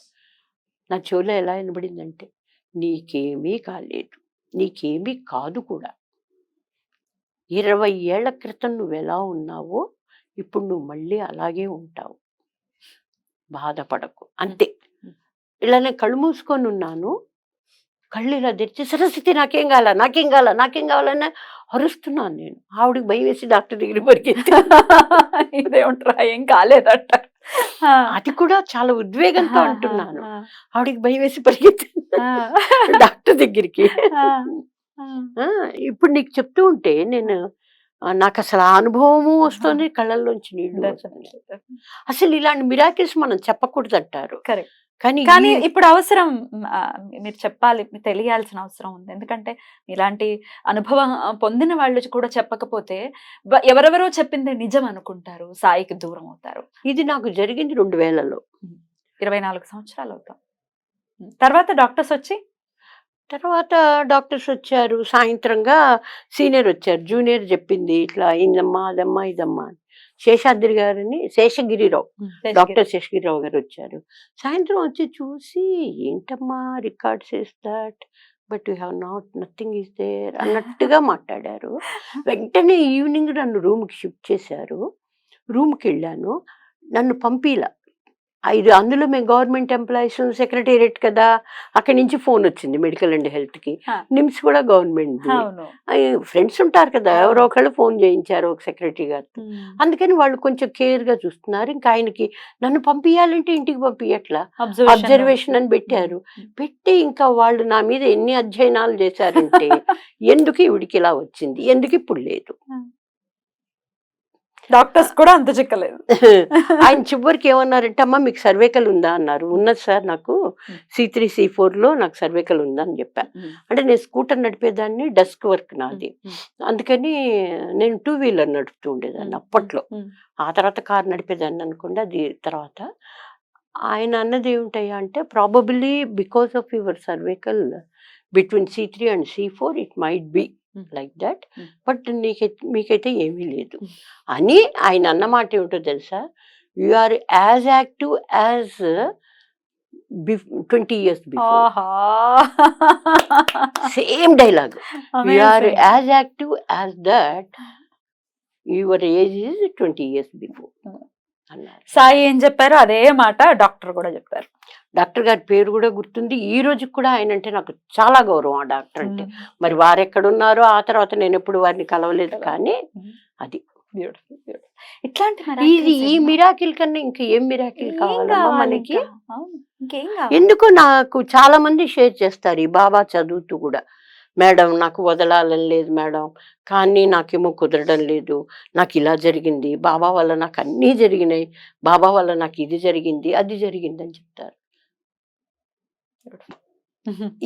నా చెవిలో ఎలా వినపడిందంటే, నీకేమీ కాలేదు, నీకేమీ కాదు కూడా, 20 ఏళ్ల క్రితం నువ్వు ఎలా ఉన్నావో ఇప్పుడు నువ్వు మళ్ళీ అలాగే ఉంటావు, బాధపడకు అంతే. ఇలా నేను కళ్ళు మూసుకొని ఉన్నాను. కళ్ళు ఇలా తెరిచి, సరస్వతి నాకేం కావాలా, నాకేం కావాలా, నాకేం కావాలని అరుస్తున్నాను నేను. ఆవిడకి భయం వేసి డాక్టర్ దగ్గర పరిగెత్తి, ఇదేమంటారా ఏం కాలేదట. అది కూడా చాలా ఉద్వేగంతో అంటున్నాను. ఆవిడకి భయం వేసి పరిగెత్తి డాక్టర్ దగ్గరికి. ఇప్పుడు నీకు చెప్తూ ఉంటే నేను, నాకు అసలు ఆ అనుభవము వస్తుంది, కళ్ళల్లోంచి నీళ్లు వస్తుంది. అసలు ఇలాంటి మిరాకిల్స్ మనం చెప్పకూడదు అంటారు, కానీ ఇప్పుడు అవసరం, మీరు చెప్పాలి, తెలియాల్సిన అవసరం ఉంది. ఎందుకంటే ఇలాంటి అనుభవం పొందిన వాళ్ళు కూడా చెప్పకపోతే ఎవరెవరో చెప్పింది నిజం అనుకుంటారు, సాయికి దూరం అవుతారు. ఇది నాకు జరిగింది 2000లో. 24 సంవత్సరాలు అవుతాం. తర్వాత డాక్టర్స్ వచ్చారు. సాయంత్రంగా సీనియర్ వచ్చారు, జూనియర్ చెప్పింది ఇట్లా అయిందమ్మా, అదమ్మా, ఇదమ్మా అని. శేషగిరిరావు, డాక్టర్ శేషగిరిరావు గారు వచ్చారు. సాయంత్రం వచ్చి చూసి, ఏంటమ్మా records is that, but you have nothing is there అన్నట్టుగా మాట్లాడారు. వెంటనే ఈవినింగ్ నన్ను రూమ్కి షిఫ్ట్ చేశారు. రూమ్కి వెళ్ళాను. నన్ను పంపిలా. అందులో మేము గవర్నమెంట్ ఎంప్లాయీస్, సెక్రటేరియట్ కదా, అక్కడి నుంచి ఫోన్ వచ్చింది మెడికల్ అండ్ హెల్త్కి. నిమ్స్ కూడా గవర్నమెంట్. ఫ్రెండ్స్ ఉంటారు కదా, ఎవరో ఒకళ్ళు ఫోన్ చేయించారు ఒక సెక్రటరీ గారు. అందుకని వాళ్ళు కొంచెం కేర్గా చూస్తున్నారు. ఇంకా ఆయనకి నన్ను పంపించాలంటే ఇంటికి పంపించట్లా, అబ్జర్వేషన్ అని పెట్టారు. పెట్టి ఇంకా వాళ్ళు నా మీద ఎన్ని అధ్యయనాలు చేశారంటే, ఎందుకు ఈవిడికి ఇలా వచ్చింది, ఎందుకు ఇప్పుడు లేదు. డాక్టర్స్ కూడా అంత చిక్కలేదు. ఆయన చివరికి ఏమన్నారంటే, అమ్మ మీకు సర్వైకల్ ఉందా అన్నారు. ఉన్నది సార్, నాకు C3 C4లో నాకు సర్వైకల్ ఉందా అని చెప్పా. అంటే నేను స్కూటర్ నడిపేదాన్ని, డెస్క్ వర్క్ నాది, అందుకని నేను 2-wheeler నడుపుతూ ఉండేదాన్ని అప్పట్లో. ఆ తర్వాత కార్ నడిపేదాన్ని అనుకోండి. అది తర్వాత ఆయన అన్నది ఏమిటయ్యా అంటే, probably because of your cervical between C3 and C4 it might be like that, but మీకైతే ఏమీ లేదు అని. ఆయన అన్న మాట ఏమిటో తెలుసా, you are as active as 20 years before. Same dialogue, you are as active as that, your age is 20 years before అన్నారు. సాయి ఏం చెప్పారో అదే మాట డాక్టర్ కూడా చెప్పారు. డాక్టర్ గారి పేరు కూడా గుర్తుంది. ఈ రోజుకి కూడా ఆయన అంటే నాకు చాలా గౌరవం, ఆ డాక్టర్ అంటే. మరి వారు ఎక్కడున్నారో ఆ తర్వాత నేను ఎప్పుడు వారిని కలవలేదు, కానీ అది ఇట్లాంటి ఈ మిరాకిల్ కన్నా ఇంకా ఏం మిరాకిల్ కావాలమ్మా మనకి. ఎందుకో నాకు చాలా మంది షేర్ చేస్తారు ఈ బాబా చదువుతూ కూడా, మేడం నాకు వదలాలని లేదు మేడం, కానీ నాకేమో కుదరడం లేదు, నాకు ఇలా జరిగింది, బాబా వల్ల నాకు అన్నీ జరిగినాయి, బాబా వల్ల నాకు ఇది జరిగింది, అది జరిగింది అని చెప్తారు.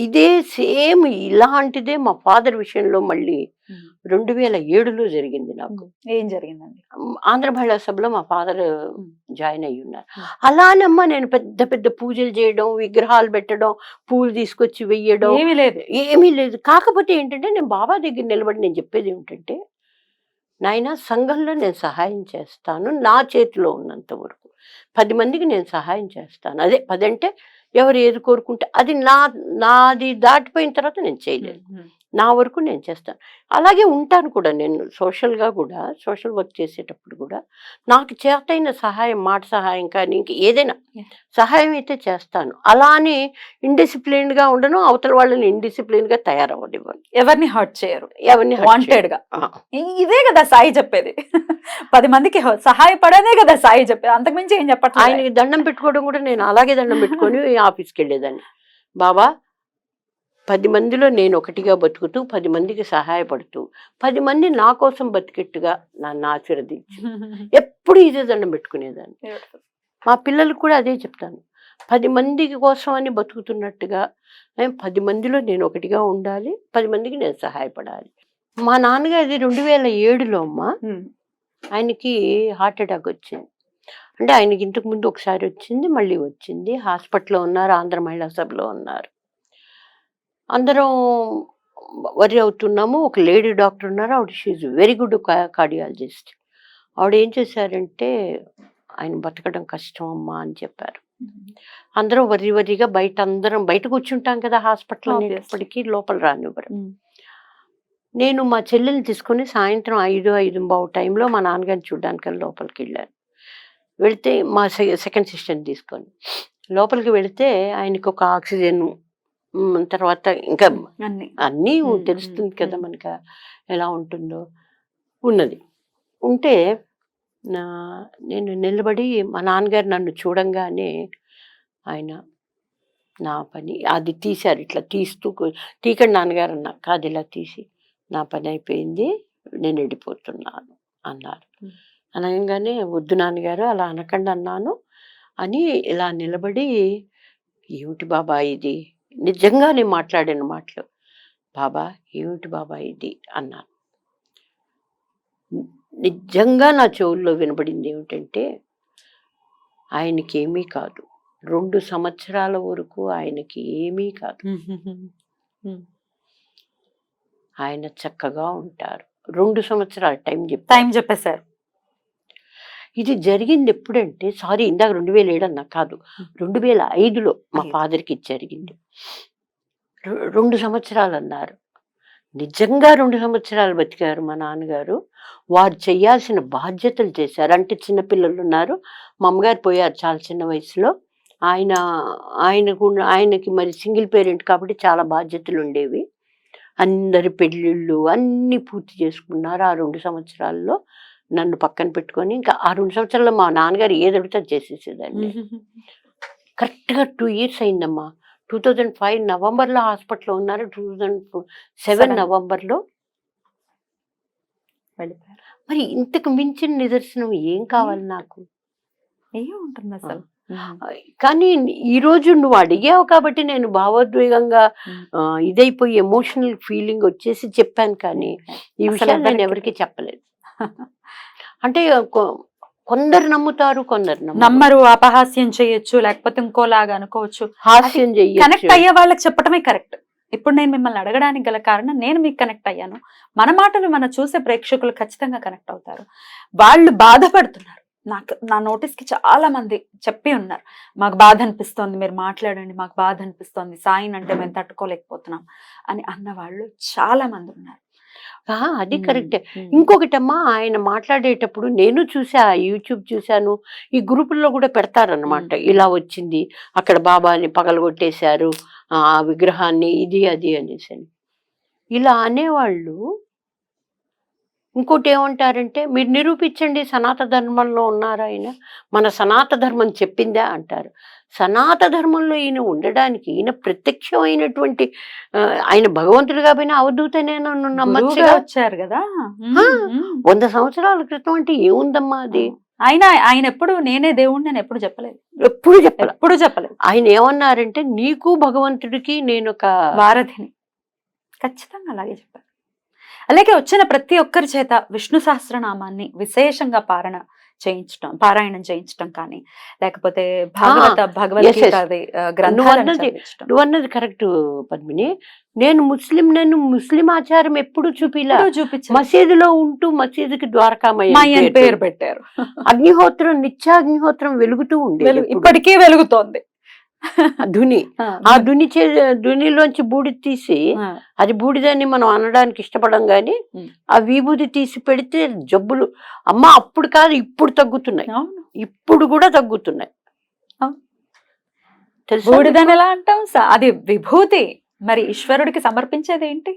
ఇదే సేమ్ ఇలాంటిదే మా ఫాదర్ విషయంలో మళ్ళీ 2007లో జరిగింది నాకు. ఏం జరిగిందండి? ఆంధ్ర మహిళా సభలో మా ఫాదర్ జాయిన్ అయ్యి ఉన్నారు. అలానమ్మా నేను పెద్ద పెద్ద పూజలు చేయడం, విగ్రహాలు పెట్టడం, పూలు తీసుకొచ్చి వెయ్యడం ఏమీ లేదు. కాకపోతే ఏంటంటే నేను బాబా దగ్గర నిలబడి నేను చెప్పేది ఏమిటంటే, నాయన సంఘంలో నేను సహాయం చేస్తాను నా చేతిలో ఉన్నంత వరకు. 10 మందికి నేను సహాయం చేస్తాను. అదే 10 అంటే ఎవరు ఏది కోరుకుంటే అది నాది దాటిపోయిన తర్వాత నేను చేయలేను. నా వరకు నేను చేస్తాను. అలాగే ఉంటాను కూడా నేను సోషల్గా కూడా, సోషల్ వర్క్ చేసేటప్పుడు కూడా నాకు చేతైన సహాయం, మాట సహాయం కానీ ఇంక ఏదైనా సహాయం అయితే చేస్తాను. అలా అని ఇండిసిప్లిన్డ్గా ఉండను, అవతల వాళ్ళని ఇండిసిప్లిన్గా తయారవ్వనివ్వను. ఎవరిని హర్ట్ చేయరు, ఎవరిని వాంటెడ్గా. ఇదే కదా సాయి చెప్పేది. 10 మందికి సహాయపడనే కదా సాయి చెప్పేది, అంతకుమించి ఏం చెప్పట్లేదు. ఆయనకి దండం పెట్టుకోవడం కూడా నేను అలాగే దండం పెట్టుకొని ఆఫీస్కి వెళ్ళేదాన్ని. బాబా 10 మందిలో నేను ఒకటిగా బతుకుతూ 10 మందికి సహాయపడుతూ 10 మంది నా కోసం బతికెట్టుగా నన్ను ఆశీర్వదించు. ఎప్పుడు ఇదే దండం పెట్టుకునేదాన్ని. మా పిల్లలకు కూడా అదే చెప్తాను. 10 మందికి కోసం అని బతుకుతున్నట్టుగా 10 మందిలో నేను ఒకటిగా ఉండాలి, 10 మందికి నేను సహాయపడాలి. మా నాన్నగారిది 2007లో అమ్మ ఆయనకి హార్ట్ అటాక్ వచ్చింది. అంటే ఆయనకి ఇంతకు ముందు ఒకసారి వచ్చింది, మళ్ళీ వచ్చింది. హాస్పిటల్లో ఉన్నారు, ఆంధ్ర మహిళా సభలో ఉన్నారు. అందరం వరి అవుతున్నాము. ఒక లేడీ డాక్టర్ ఉన్నారు, ఆవిడ షీఈ్ వెరీ గుడ్ కార్డియాలజిస్ట్. ఆవిడ ఏం చేశారంటే, ఆయన బతకడం కష్టం అమ్మా అని చెప్పారు. అందరం వరిగా అందరం బయట కూర్చుంటాం కదా హాస్పిటల్ అనేటప్పటికీ, లోపల రానివ్వరు. నేను మా చెల్లెల్ని తీసుకొని సాయంత్రం 5:05 టైంలో మా నాన్నగారిని చూడడానికి లోపలికి వెళ్ళాను. వెళితే మా సెకండ్ సిస్టర్ని తీసుకొని లోపలికి వెళితే ఆయనకు ఒక ఆక్సిజన్, తర్వాత ఇంకా అన్నీ తెలుస్తుంది కదా మనకి ఎలా ఉంటుందో ఉన్నది. ఉంటే నేను నిలబడి మా నాన్నగారు నన్ను చూడంగానే ఆయన నా పని అది తీశారు. ఇట్లా తీకండి నాన్నగారు అన్న, కాదు ఇలా తీసి నా పని అయిపోయింది నేను వెళ్ళిపోతున్నాను అన్నారు. అనగానే వద్దు నాన్నగారు అలా అనకండి అన్నాను అని ఇలా నిలబడి, ఏమిటి బాబా ఇది, నిజంగా నేను మాట్లాడిన మాటలు, బాబా ఏమిటి బాబా ఇది అన్నాను. నిజంగా నా చెవుల్లో వినబడింది ఏమిటంటే, ఆయనకి ఏమీ కాదు, 2 సంవత్సరాల వరకు ఆయనకి ఏమీ కాదు, ఆయన చక్కగా ఉంటారు. 2 సంవత్సరాల టైం చెప్పేశారు. ఇది జరిగింది ఎప్పుడంటే, సారీ ఇందాక 2007 అన్నా, కాదు 2005లో మా ఫాదర్కి ఇది జరిగింది. 2 సంవత్సరాలు అన్నారు. నిజంగా 2 సంవత్సరాలు బతికారు మా నాన్నగారు. వారు చేయాల్సిన బాధ్యతలు చేశారు. అంటే చిన్నపిల్లలు ఉన్నారు, మా అమ్మగారు పోయారు చాలా చిన్న వయసులో. ఆయనకి మరి సింగిల్ పేరెంట్ కాబట్టి చాలా బాధ్యతలు ఉండేవి. అందరి పెళ్ళిళ్ళు అన్నీ పూర్తి చేసుకున్నారు. ఆ 2 సంవత్సరాల్లో నన్ను పక్కన పెట్టుకొని, ఇంకా ఆ 2 సంవత్సరాల్లో మా నాన్నగారు ఏది అడిగితే చేసేసేదాన్ని. కరెక్ట్గా 2 years అయిందమ్మా. 2005 నవంబర్లో హాస్పిటల్లో ఉన్నారు, 2007 నవంబర్లో వెళ్ళిపోయారు. మరి ఇంతకు మించిన నిదర్శనం ఏం కావాలి నాకు? ఏముంటుంది అసలు. కానీ ఈరోజు నువ్వు అడిగావు కాబట్టి నేను భావోద్వేగంగా ఇదైపోయి ఎమోషనల్ ఫీలింగ్ వచ్చేసి చెప్పాను. కానీ ఈ విషయాలు నేను ఎవరికి చెప్పలేదు. అంటే కొందరు నమ్ముతారు, కొందరు నమ్మరు. అపహాస్యం చేయొచ్చు, లేకపోతే ఇంకోలాగా అనుకోవచ్చు. హాస్యం చేయొచ్చు. కనెక్ట్ అయ్యే వాళ్ళకి చెప్పడమే కరెక్ట్. ఇప్పుడు నేను మిమ్మల్ని అడగడానికి గల కారణం, నేను మీకు కనెక్ట్ అయ్యాను. మన మాటలు మన చూసే ప్రేక్షకులు ఖచ్చితంగా కనెక్ట్ అవుతారు. వాళ్ళు బాధపడుతున్నారు. నా నోటీస్కి చాలా మంది చెప్పి ఉన్నారు, మాకు బాధ అనిపిస్తోంది, మీరు మాట్లాడండి, మాకు బాధ అనిపిస్తోంది, సాయిన్ అంటే మేము తట్టుకోలేకపోతున్నాం అని అన్నవాళ్ళు చాలా మంది ఉన్నారు. అది కరెక్టే. ఇంకొకటమ్మా, ఆయన మాట్లాడేటప్పుడు నేను చూసా, యూట్యూబ్ చూశాను, ఈ గ్రూపుల్లో కూడా పెడతారనమాట, ఇలా వచ్చింది, అక్కడ బాబాని పగలగొట్టేశారు, ఆ విగ్రహాన్ని, ఇది అది అనేసి. ఇలా అనేవాళ్ళు ఇంకోటి ఏమంటారంటే, మీరు నిరూపించండి సనాతన ధర్మంలో ఉన్నారా ఆయన, మన సనాతన ధర్మం చెప్పిందా అంటారు. సనాతన ధర్మంలో ఈయన ఉండడానికి, ఈయన ప్రత్యక్షమైనటువంటి ఆయన భగవంతుడు కాబట్టి అవధూతనే నమ్మచ్చుగా వచ్చారు కదా. 100 సంవత్సరాల క్రితం అంటే ఏముందమ్మా అది. ఆయన ఎప్పుడు నేనే దేవుణ్ణి అని ఎప్పుడు చెప్పలేదు. ఎప్పుడు చెప్పలేదు. ఆయన ఏమన్నారంటే నీకు భగవంతుడికి నేను ఒక వారధిని. ఖచ్చితంగా అలాగే చెప్పారు. అలాగే వచ్చిన ప్రతి ఒక్కరి చేత విష్ణు సహస్రనామాన్ని విశేషంగా పారాయణం చేయించడం కానీ, లేకపోతే భగవద్గీత నువ్వు అన్నది కరెక్ట్ పద్మిని. నేను ముస్లిం ఆచారం ఎప్పుడు చూపించలేదు. మసీదులో ఉంటూ మసీదుకి ద్వారకామయ్య పేరు పెట్టారు. నిత్యాగ్నిహోత్రం వెలుగుతూ ఉండేది, ఇప్పటికీ వెలుగుతోంది. ధునిలోంచి బూడిద తీసి, అది బూడిదని మనం అనడానికి ఇష్టపడం గాని, ఆ విభూది తీసి పెడితే జబ్బులు అమ్మ అప్పుడు కాదు ఇప్పుడు తగ్గుతున్నాయి, ఇప్పుడు కూడా తగ్గుతున్నాయి. బూడిదని ఎలా అంటాం? అది విభూతి. మరి ఈశ్వరుడికి సమర్పించేది ఏంటి?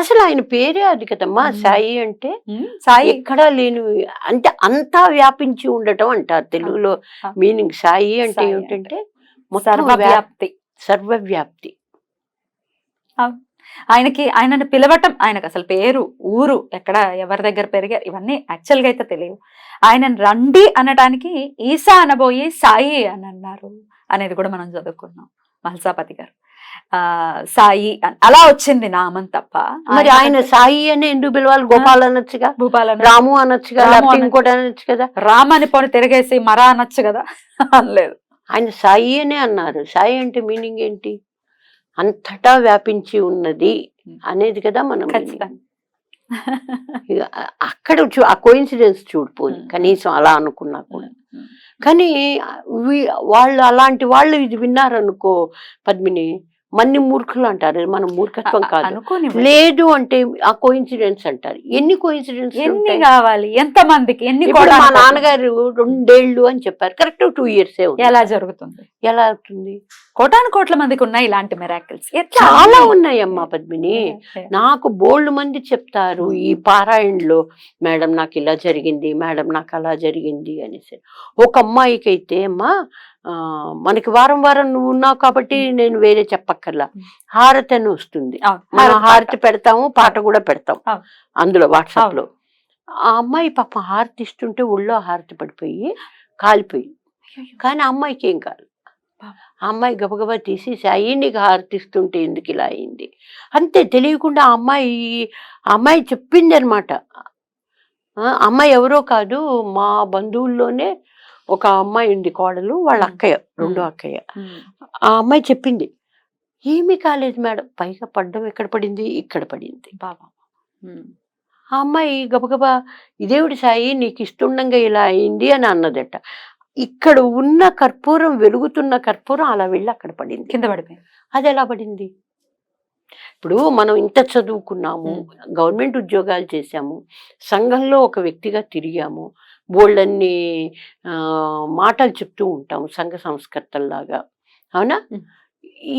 అసలు ఆయన పేరే అది కదమ్మా సాయి అంటే. సాయి ఎక్కడా లేని అంటే అంతా వ్యాపించి ఉండటం అంటారు తెలుగులో. మీనింగ్ సాయి అంటే ఏమిటంటే సర్వవ్యాప్తి. ఆయనని పిలవటం, ఆయనకు అసలు పేరు, ఊరు ఎక్కడ, ఎవరి దగ్గర పెరిగారు, ఇవన్నీ యాక్చువల్ గా అయితే తెలియవు. ఆయనను రండి అనడానికి ఈసా అనబోయి సాయి అని అన్నారు అనేది కూడా మనం చదువుకున్నాం. మహల్సాపతి గారు సాయి అలా వచ్చింది నామం తప్ప. మరి ఆయన సాయి అని ఎందుకు పిలవాలి? గోపాల్ అనొచ్చుగా, రాము అనొచ్చుగా, ఇంకోటి అనొచ్చు కదా. రామ్ అని పోని తిరగేసి మరా అనొచ్చు కదా, అనలేదు. ఆయన సాయి అనే అన్నారు. సాయి అంటే మీనింగ్ ఏంటి? అంతటా వ్యాపించి ఉన్నది అనేది కదా మనం. అక్కడ ఆ కోయిన్సిడెన్స్ చూడిపోదు కనీసం అలా అనుకున్నా కూడా. కానీ వాళ్ళు అలాంటి వాళ్ళు ఇది విన్నారనుకో పద్మిని, మన్ని మూర్ఖులు అంటారు. మన మూర్ఖత్వం కాదు. లేదు అంటే ఆ కోయిన్సిడెన్స్ అంటారు. ఎన్ని కోయిన్సిడెన్స్ కావాలి? ఎంత మందికి ఎన్ని? మా నాన్నగారు 2 ఏళ్ళు అని చెప్పారు, కరెక్ట్ 2 years ఎలా జరుగుతుంది? ఎలా అవుతుంది? కోట్ల మందికి ఉన్నాయి ఇలాంటి మిరాకిల్స్, చాలా ఉన్నాయమ్మా పద్మిని. నాకు బోల్డ్ మంది చెప్తారు ఈ పారాయణలో, మేడం నాకు ఇలా జరిగింది, మేడం నాకు అలా జరిగింది అనేసి. ఒక అమ్మాయికి అయితే అమ్మా, మనకి వారం నువ్వు ఉన్నావు కాబట్టి నేను వేరే చెప్పక్కర్లా, హారతి అని వస్తుంది. మనం హారతి పెడతాము, పాట కూడా పెడతాం అందులో వాట్సాప్ లో. ఆ అమ్మాయి పాప హారతి ఇస్తుంటే ఒళ్ళో హారతి పడిపోయి కాలిపోయి, కానీ ఆ అమ్మాయికి ఏం కాదు. ఆ అమ్మాయి గబగబా తీసి సాయి నీకు హారతి ఇస్తుంటే ఎందుకు ఇలా అయింది అంతే. తెలియకుండా ఆ అమ్మాయి చెప్పింది అనమాట. అమ్మాయి ఎవరో కాదు, మా బంధువుల్లోనే ఒక అమ్మాయి ఉంది, కోడలు, వాళ్ళ అక్కయ్య, 2వ అక్కయ్య. ఆ అమ్మాయి చెప్పింది, ఏమీ కాలేదు మేడం, పైగా పడ్డం ఎక్కడ పడింది, ఇక్కడ పడింది బాబా. ఆ అమ్మాయి గబగబా ఇదేవిడి సాయి నీకు ఇస్తుండగా ఇలా అయింది అని అన్నదట. ఇక్కడ ఉన్న కర్పూరం, వెలుగుతున్న కర్పూరం అలా వెళ్ళి అక్కడ పడింది, కింద పడిపోయింది. అది ఎలా పడింది? ఇప్పుడు మనం ఇంత చదువుకున్నాము, గవర్నమెంట్ ఉద్యోగాలు చేశాము, సంఘంలో ఒక వ్యక్తిగా తిరిగాము, బోల్డన్ని మాటలు చెప్తూ ఉంటాము సంఘ సంస్కర్తల్లాగా, అవునా?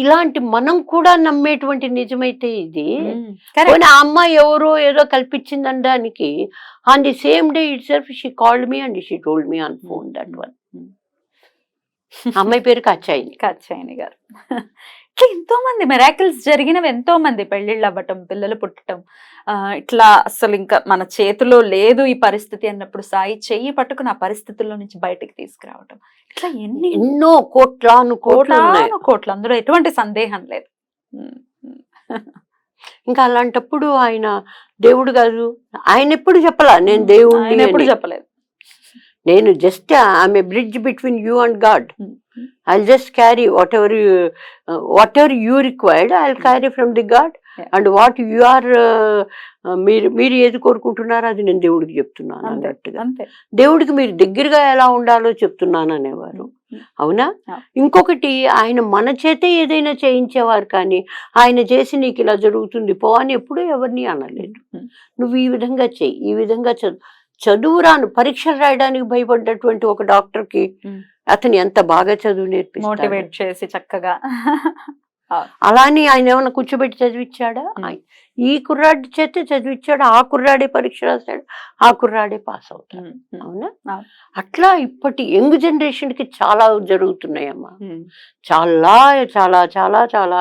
ఇలాంటి మనం కూడా నమ్మేటువంటి నిజమైతే ఇది, ఆ అమ్మాయి ఎవరో ఏదో కల్పించిందనడానికి, on the same day itself she called me and she told me on phone that one. అమ్మాయి పేరు కాత్యాయని గారు. ఇట్లా ఎంతో మంది మిరాకిల్స్ జరిగినవి, ఎంతో మంది పెళ్లిళ్ళు అవ్వటం, పిల్లలు పుట్టడం, ఇట్లా అసలు ఇంకా మన చేతిలో లేదు ఈ పరిస్థితి అన్నప్పుడు సాయి చెయ్యి పట్టుకుని ఆ పరిస్థితుల్లో నుంచి బయటికి తీసుకురావటం, ఇట్లా ఎన్నో కోట్లు, అందులో ఎటువంటి సందేహం లేదు. ఇంకా అలాంటప్పుడు ఆయన దేవుడు కాదు, ఆయన ఎప్పుడు చెప్పలా నేను దేవుడు, ఎప్పుడు చెప్పలేదు. నేను just I'm a bridge between you and God. I'll just carry whatever you required, I'll carry from the God, and what you are మీరు ఏది కోరుకుంటున్నారో అది నేను దేవుడికి చెప్తున్నాను అన్నట్టుగా. దేవుడికి మీరు దగ్గరగా ఎలా ఉండాలో చెప్తున్నాను అనేవారు, అవునా? ఇంకొకటి, ఆయన మన చేతే ఏదైనా చేయించేవారు, కానీ ఆయన చేసి నీకు ఇలా జరుగుతుంది పో అని ఎప్పుడూ ఎవరిని అనలేదు. నువ్వు ఈ విధంగా చెయ్యి, ఈ విధంగా చదువు రాను పరీక్షలు రాయడానికి భయపడ్డటువంటి ఒక డాక్టర్కి అతను ఎంత బాగా చదువు నేర్పిస్తాడు, మోటివేట్ చేసి చక్కగా. అలాని ఆయన ఏమైనా కూర్చోబెట్టి చదివించాడా? ఈ కుర్రాడి చేతే చదివించాడు, ఆ కుర్రాడే పరీక్ష రాశాడు, ఆ కుర్రాడే పాస్ అవుతాడు, అవునా? అట్లా ఇప్పటి యంగ్ జనరేషన్ కి చాలా జరుగుతున్నాయమ్మా. చాలా చాలా చాలా చాలా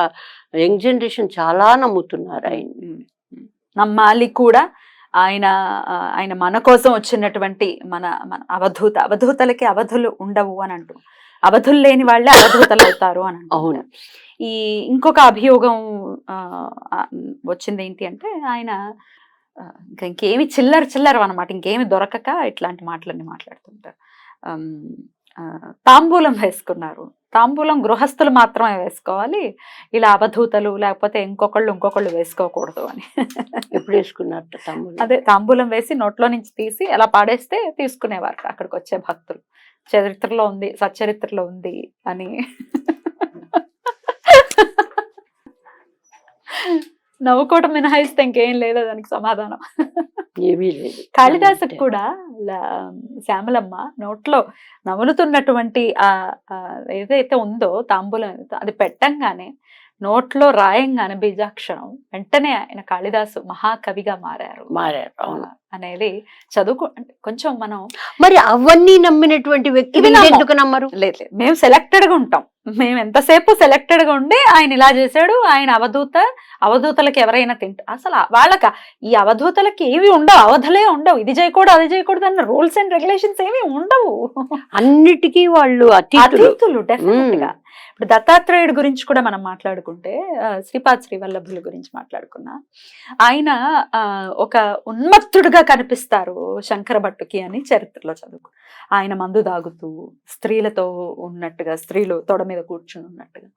యంగ్ జనరేషన్ చాలా నమ్ముతున్నారు ఆయన. నమ్మాలి కూడా. ఆయన మన కోసం వచ్చినటువంటి మన మన అవధూతలకి అవధులు ఉండవు అని అంటూ, అవధులు లేని వాళ్ళే అవధూతలు అవుతారు అని అవును. అంటారు. ఈ ఇంకొక అభియోగం వచ్చింది ఏంటి అంటే, ఆయన ఇంకేమి చిల్లర అనమాట, ఇంకేమి దొరకక ఇట్లాంటి మాటలన్నీ మాట్లాడుతుంటారు. తాంబూలం వేసుకున్నారు, తాంబూలం గృహస్థులు మాత్రమే వేసుకోవాలి, ఇలా అవధూతలు లేకపోతే ఇంకొకళ్ళు వేసుకోకూడదు అని. ఎప్పుడు వేసుకున్నారు తాంబూలం? అదే తాంబూలం వేసి నోట్లో నుంచి తీసి అలా పాడేస్తే తీసుకునేవారు అక్కడికి వచ్చే భక్తులు. చరిత్రలో ఉంది, సచ్చరిత్రలో ఉంది అని. నవ్వుకోవటం మినహాయిస్తే ఇంకేం లేదా దానికి సమాధానం? ఏమీ లేదు. కాళిదాసుకు కూడా శ్యామలమ్మ నోట్లో నములుతున్నటువంటి ఏదైతే ఉందో తాంబూలం, అది పెట్టంగానే నోట్లో రాయంగానే బీజాక్షరం వెంటనే ఆయన కాళిదాసు మహాకవిగా మారారు అనేది చదువుకు కొంచెం మనం. మరి అవన్నీ నమ్మినటువంటి వ్యక్తి ఎందుకు నమ్మరు? లేదు, మేము సెలెక్టెడ్ గా ఉంటాం, మేము ఎంతసేపు సెలెక్టెడ్ గా ఉండి ఆయన ఇలా చేశాడు, ఆయన అవధూతలకి ఎవరైనా తింటారు, అసలు వాళ్ళక ఈ అవధూతలకి ఏవి ఉండవు, అవధులే ఉండవు, ఇది చేయకూడదు అది చేయకూడదు అన్న రూల్స్ అండ్ రెగ్యులేషన్స్ ఏమి ఉండవు. అన్నిటికీ వాళ్ళు అతీతులు డెఫినెట్ గా. ఇప్పుడు దత్తాత్రేయుడు గురించి కూడా మనం మాట్లాడుకుంటే, శ్రీపాద్ శ్రీవల్లభుల గురించి మాట్లాడుకున్నా, ఆయన ఒక ఉన్మత్తుడుగా కనిపిస్తారు శంకర భట్టుకి అని చరిత్రలో చదువుకు. ఆయన మందు దాగుతూ స్త్రీలతో ఉన్నట్టుగా, స్త్రీలు తొడ మీద కూర్చుని ఉన్నట్టుగా,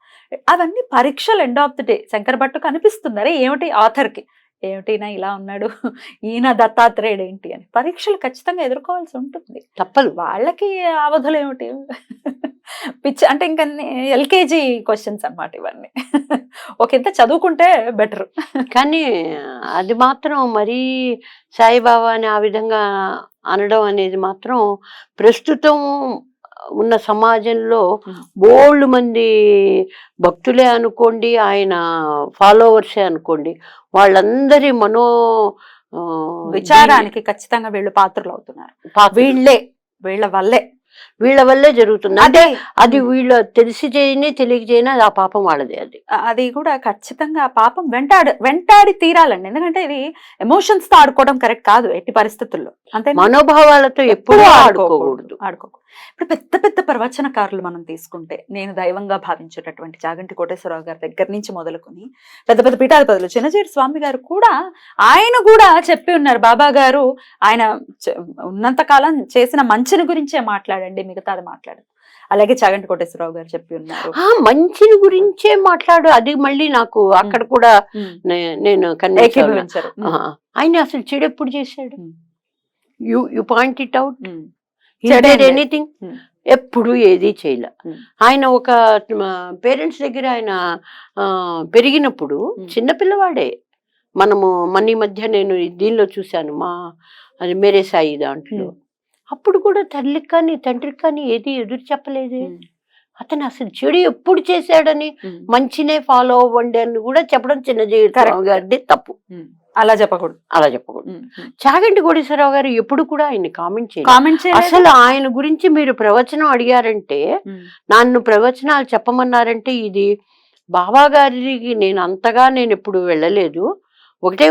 అవన్నీ పరీక్షలు end of the day Shankara Bhattu కనిపిస్తుంది. అరే ఏమిటి ఆథర్కి, ఏమిటినా ఇలా ఉన్నాడు, ఈయన దత్తాత్రేయుడు ఏంటి అని పరీక్షలు ఖచ్చితంగా ఎదుర్కోవాల్సి ఉంటుంది, తప్పదు. వాళ్ళకి అవధులు ఏమిటి, పిచ్చి అంటే ఇంకా ఎల్కేజీ క్వశ్చన్స్ అన్నమాట ఇవన్నీ. ఒకంత చదువుకుంటే బెటర్. కానీ అది మాత్రం మరీ సాయిబాబాని ఆ విధంగా అనడం అనేది మాత్రం ప్రస్తుతం ఉన్న సమాజంలో బోల్డ్ మంది భక్తులే అనుకోండి, ఆయన ఫాలోవర్సే అనుకోండి, వాళ్ళందరి విచారానికి ఖచ్చితంగా వీళ్ళు పాత్రలు అవుతున్నారు. వీళ్ళ వల్లే జరుగుతుంది. అంటే అది వీళ్ళు తెలిసి చేయని తెలియక చేయని అది ఆ పాపం వాళ్ళది. అది కూడా ఖచ్చితంగా పాపం వెంటాడి తీరాలండి. ఎందుకంటే ఇది ఎమోషన్స్ తో ఆడుకోవడం కరెక్ట్ కాదు ఎట్టి పరిస్థితుల్లో. అంతే, మనోభావాలతో ఎప్పుడూ ఆడుకోకూడదు. ఇప్పుడు పెద్ద పెద్ద ప్రవచనకారులు మనం తీసుకుంటే, నేను దైవంగా భావించేటటువంటి చాగంటి కోటేశ్వరరావు గారి దగ్గర నుంచి మొదలుకొని పెద్ద పెద్ద పీఠాధిపతులు చిన్నజీరి స్వామి గారు కూడా, ఆయన కూడా చెప్పి ఉన్నారు, బాబా గారు ఆయన ఉన్నంత కాలం చేసిన మంచిని గురించే మాట్లాడండి, మిగతాది మాట్లాడదు. అలాగే చాగంటి కోటేశ్వరరావు గారు చెప్పి ఉన్నారు, మంచిని గురించే మాట్లాడు. అది మళ్ళీ నాకు అక్కడ కూడా నేను ఏకీభవించారు. ఆయన అసలు చెడు ఎప్పుడు చేశాడు? You point it out. Anything, ఎప్పుడు ఏది చేయలే. ఆయన ఒక పేరెంట్స్ దగ్గర ఆయన పెరిగినప్పుడు చిన్నపిల్లవాడే. మనము ఈ మధ్య నేను దీనిలో చూశాను, అది మేరే సాయి దాంట్లో. అప్పుడు కూడా తల్లికి కానీ తండ్రికి కానీ ఏది ఎదురు చెప్పలేదే. అతను అసలు చెడు ఎప్పుడు చేశాడని, మంచినే ఫాలో అవ్వండి అని కూడా చెప్పడం చిన్నజీవితరావు గారిది తప్పు. అలా చెప్పకూడదు. చాగంటి కోటేశ్వరరావు గారు ఎప్పుడు కూడా ఆయన కామెంట్ చేయలేదు. అసలు ఆయన గురించి మీరు ప్రవచనం అడిగారంటే, నన్ను ప్రవచనాలు చెప్పమన్నారంటే, ఇది బాబా గారికి నేను ఎప్పుడు వెళ్ళలేదు,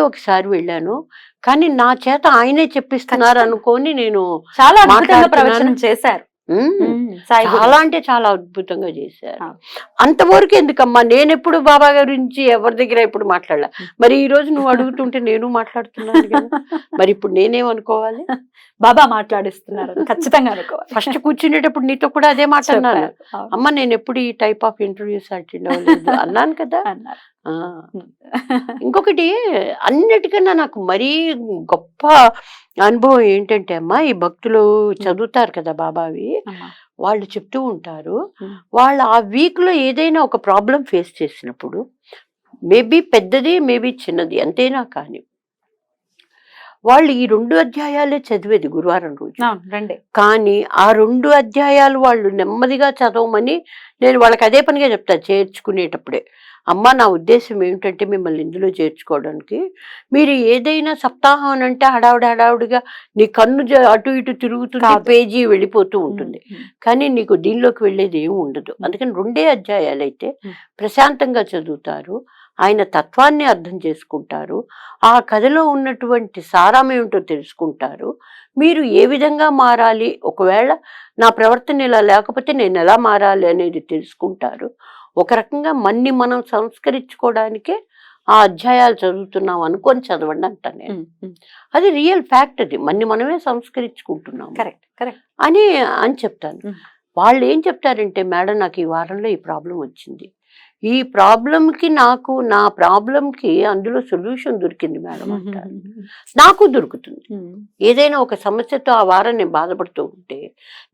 ఒకసారి వెళ్ళాను, కానీ నా చేత ఆయనే చెప్పిస్తున్నారు అనుకోని నేను చాలా ప్రవచనం చేశారు. చాలా అంటే చాలా అద్భుతంగా చేశారు. అంతవరకు ఎందుకమ్మా, నేను ఎప్పుడు బాబా గురించి ఎవరి దగ్గర ఎప్పుడు మాట్లాడలే. మరి ఈ రోజు నువ్వు అడుగుతుంటే నేను మాట్లాడుతున్నాను కదా, మరి ఇప్పుడు నేనేమనుకోవాలి? బాబా మాట్లాడిస్తున్నారు ఖచ్చితంగా అనుకోవాలి. ఫస్ట్ కూర్చునేటప్పుడు నీతో కూడా అదే మాట అన్నాను, అమ్మ నేను ఎప్పుడు ఈ టైప్ ఆఫ్ ఇంటర్వ్యూస్ అటెండ్ అవ్వలేదు అన్నాను కదా. ఇంకొకటి అన్నిటికన్నా నాకు మరీ గొప్ప అనుభవం ఏంటంటే అమ్మా, ఈ భక్తులు చదువుతారు కదా బాబావి, వాళ్ళు చెప్తూ ఉంటారు, వాళ్ళు ఆ వీక్ లో ఏదైనా ఒక ప్రాబ్లం ఫేస్ చేసినప్పుడు, మేబీ పెద్దది మేబీ చిన్నది అంతేనా, కానీ వాళ్ళు ఈ 2 అధ్యాయాలే చదివేది గురువారం రోజు. కానీ ఆ 2 అధ్యాయాలు వాళ్ళు నెమ్మదిగా చదవమని నేను వాళ్ళకి అదే పనిగా చెప్తా చేర్చుకునేటప్పుడే. అమ్మ నా ఉద్దేశం ఏమిటంటే, మిమ్మల్ని ఇందులో చేర్చుకోవడానికి మీరు ఏదైనా సప్తాహం అని అంటే హడావుడిగా నీ కన్ను అటు ఇటు తిరుగుతుంది, పేజీ వెళ్ళిపోతూ ఉంటుంది, కానీ నీకు దీనిలోకి వెళ్ళేది ఏమి ఉండదు. అందుకని 2 అధ్యాయాలు అయితే ప్రశాంతంగా చదువుతారు. ఆయన తత్వాన్ని అర్థం చేసుకుంటారు, ఆ కథలో ఉన్నటువంటి సారం ఏమిటో తెలుసుకుంటారు. మీరు ఏ విధంగా మారాలి, ఒకవేళ నా ప్రవర్తన ఇలా లేకపోతే నేను ఎలా మారాలి అనేది తెలుసుకుంటారు. ఒక రకంగా మనం సంస్కరించుకోవడానికే ఆ అధ్యాయాలు చదువుతున్నాం అనుకొని చదవండి అంటాను నేను. అది రియల్ ఫ్యాక్ట్, అది మనమే సంస్కరించుకుంటున్నాం కరెక్ట్ కరెక్ట్ అని చెప్తాను. వాళ్ళు ఏం చెప్తారంటే, మేడం నాకు ఈ వారంలో ఈ ప్రాబ్లం వచ్చింది, ఈ ప్రాబ్లంకి నా ప్రాబ్లంకి అందులో సొల్యూషన్ దొరికింది మేడం అంటారు. నాకు దొరుకుతుంది. ఏదైనా ఒక సమస్యతో ఆ వారం నేను బాధపడుతూ ఉంటే,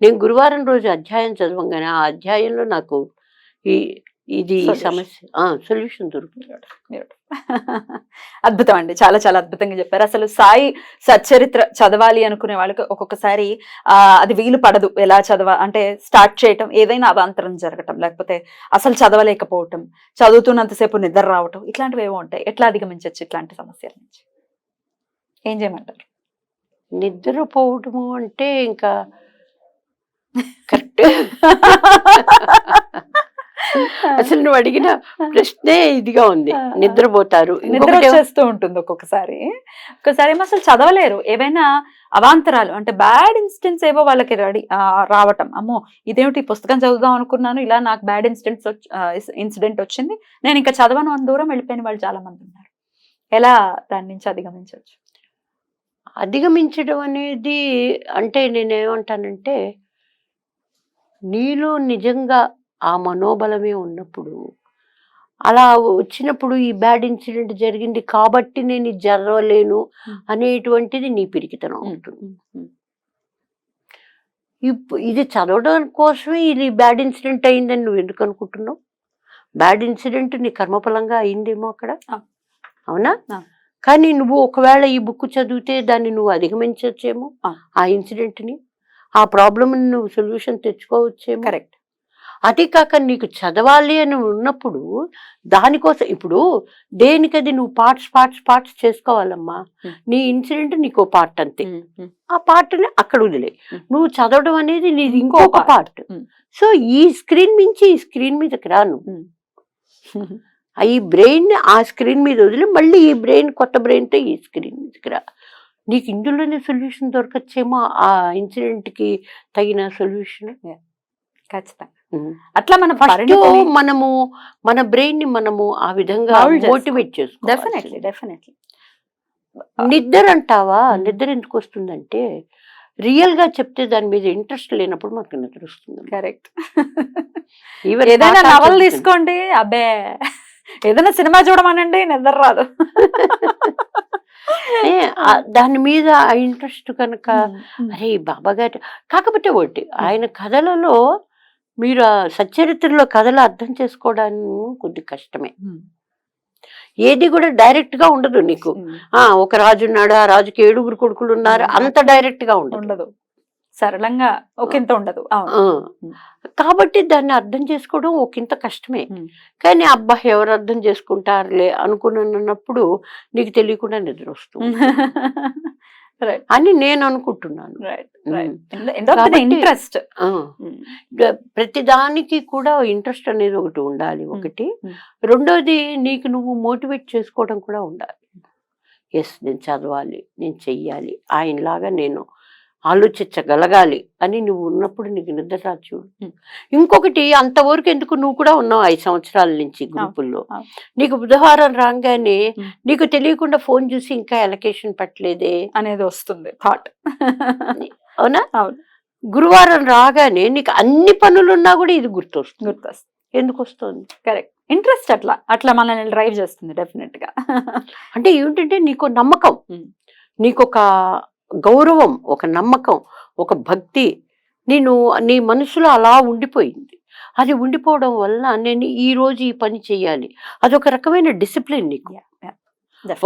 నేను గురువారం రోజు అధ్యాయం చదవంగానే ఆ అధ్యాయంలో నాకు ఈ సమస్య సొల్యూషన్ దొరుకుతుంది. అద్భుతం అండి, చాలా చాలా అద్భుతంగా చెప్పారు. అసలు సాయి సచ్చరిత్ర చదవాలి అనుకునే వాళ్ళకి ఒక్కొక్కసారి అది వీలు పడదు. ఎలా అంటే స్టార్ట్ చేయటం, ఏదైనా అవాంతరం జరగటం, లేకపోతే అసలు చదవలేకపోవటం, చదువుతున్నంతసేపు నిద్ర రావటం, ఇట్లాంటివి ఏమో ఉంటాయి. ఎట్లా అధిగమించవచ్చు ఇట్లాంటి సమస్యల నుంచి? ఏం చేయమంటారు? నిద్రపోవటము అంటే ఇంకా కరెక్ట్. అసలు నువ్వు అడిగిన ప్రశ్నే ఇదిగా ఉంది. నిద్రపోతారు, నిద్ర వచ్చేస్తూ ఉంటుంది ఒక్కొక్కసారి ఏమో అసలు చదవలేరు. ఏవైనా అవాంతరాలు అంటే బ్యాడ్ ఇన్సిడెంట్స్ ఏవో వాళ్ళకి రావటం, అమ్మో ఇదేమిటి పుస్తకం చదువుదాం అనుకున్నాను, ఇలా నాకు బ్యాడ్ ఇన్సిడెంట్ వచ్చింది, నేను ఇంకా చదవను అని దూరం వెళ్ళిపోయిన వాళ్ళు చాలా మంది ఉన్నారు. ఎలా దాని నుంచి అధిగమించవచ్చు? అధిగమించడం అనేది అంటే నేనేమంటానంటే, నీలో నిజంగా ఆ మనోబలమే ఉన్నప్పుడు, అలా వచ్చినప్పుడు ఈ బ్యాడ్ ఇన్సిడెంట్ జరిగింది కాబట్టి నేను ఇది జరగలేను అనేటువంటిది నీ పిరికితనం ఉంటుంది. ఇది చదవడం కోసమే ఇది బ్యాడ్ ఇన్సిడెంట్ అయిందని నువ్వు ఎందుకు అనుకుంటున్నావు? బ్యాడ్ ఇన్సిడెంట్ నీ కర్మఫలంగా అయిందేమో అక్కడ, అవునా? కానీ నువ్వు ఒకవేళ ఈ బుక్ చదివితే దాన్ని నువ్వు అధిగమించవచ్చేమో, ఆ ఇన్సిడెంట్ని, ఆ ప్రాబ్లమ్ని నువ్వు సొల్యూషన్ తెచ్చుకోవచ్చేమో. కరెక్ట్. అదే కాక నీకు చదవాలి అని ఉన్నప్పుడు దానికోసం ఇప్పుడు దేనికది నువ్వు పార్ట్స్ చేసుకోవాలమ్మా. నీ ఇన్సిడెంట్ నీకో పార్ట్ అంతే, ఆ పార్ట్ని అక్కడ వదిలే. నువ్వు చదవడం అనేది నీది ఇంకొక పార్ట్. సో ఈ స్క్రీన్ నుంచి ఈ స్క్రీన్ మీదకి రాను, ఈ బ్రెయిన్ ఆ స్క్రీన్ మీద వదిలి మళ్ళీ ఈ బ్రెయిన్ కొత్త బ్రెయిన్తో ఈ స్క్రీన్ మీదకి రా. నీకు ఇందులోనే సొల్యూషన్ దొరకచ్చేమో, ఆ ఇన్సిడెంట్కి తగిన సొల్యూషన్. ఖచ్చితంగా. అట్లా మనము మన బ్రెయిన్ ని మనము ఆ విధంగా మోటివేట్ చేసుకోవాలి. డెఫినెట్లీ. నిద్ర అంటావా, నిద్ర ఎందుకు వస్తుందంటే రియల్ గా చెప్తే దాని మీద ఇంట్రెస్ట్ లేనప్పుడు మనకు నిద్ర వస్తుంది. కరెక్ట్. ఏదైనా నవల్ తీసుకోండి, అబ్బే ఏదైనా సినిమా చూడమనండి, నిద్ర రాదు. దాని మీద ఆ ఇంట్రెస్ట్ కనుక, అరే బాబా గారు. కాకపోతే ఒకటి, ఆయన కథలలో మీరు సచ్చరిత్రలో కథలు అర్థం చేసుకోవడానికి కొద్ది కష్టమే. ఏది కూడా డైరెక్ట్ గా ఉండదు నీకు. ఒక రాజు ఉన్నాడు, ఆ రాజుకి 7 కొడుకులు ఉన్నారు, అంత డైరెక్ట్ గా ఉండదు, సరళంగా ఒకంత ఉండదు. కాబట్టి దాన్ని అర్థం చేసుకోవడం ఒకంత కష్టమే. కానీ అబ్బా ఎవరు అర్థం చేసుకుంటారులే అనుకున్నప్పుడు నీకు తెలియకుండా నిద్ర వస్తుంది అని నేను అనుకుంటున్నాను. ఇంట్రెస్ట్, ప్రతిదానికి కూడా ఇంట్రెస్ట్ అనేది ఒకటి ఉండాలి. ఒకటి, రెండోది నీకు నువ్వు మోటివేట్ చేసుకోవడం కూడా ఉండాలి. ఎస్ నేను చదవాలి, నేను చెయ్యాలి, ఆయనలాగా నేను ఆలోచించగలగాలి అని నువ్వు ఉన్నప్పుడు నీకు నిద్ర రాదు చూడు. ఇంకొకటి, అంతవరకు ఎందుకు నువ్వు కూడా ఉన్నావు 5 సంవత్సరాల నుంచి గ్రూపుల్లో. నీకు బుధవారం రాగానే నీకు తెలియకుండా ఫోన్ చూసి ఇంకా ఎలకేషన్ పెట్టలేదే అనేది వస్తుంది థాట్, అవునా? గురువారం రాగానే నీకు అన్ని పనులున్నా కూడా ఇది గుర్తొస్తుంది. ఎందుకు వస్తుంది? కరెక్ట్. ఇంట్రెస్ట్ అట్లా మనల్ని డ్రైవ్ చేస్తుంది డెఫినెట్ గా. అంటే ఏమిటంటే నీకు నమ్మకం, నీకొక గౌరవం, ఒక నమ్మకం, ఒక భక్తి నీ మనసులో అలా ఉండిపోయింది. అది ఉండిపోవడం వల్ల నేను ఈ రోజు ఈ పని చేయాలి, అదొక రకమైన డిసిప్లిన్ నీకు,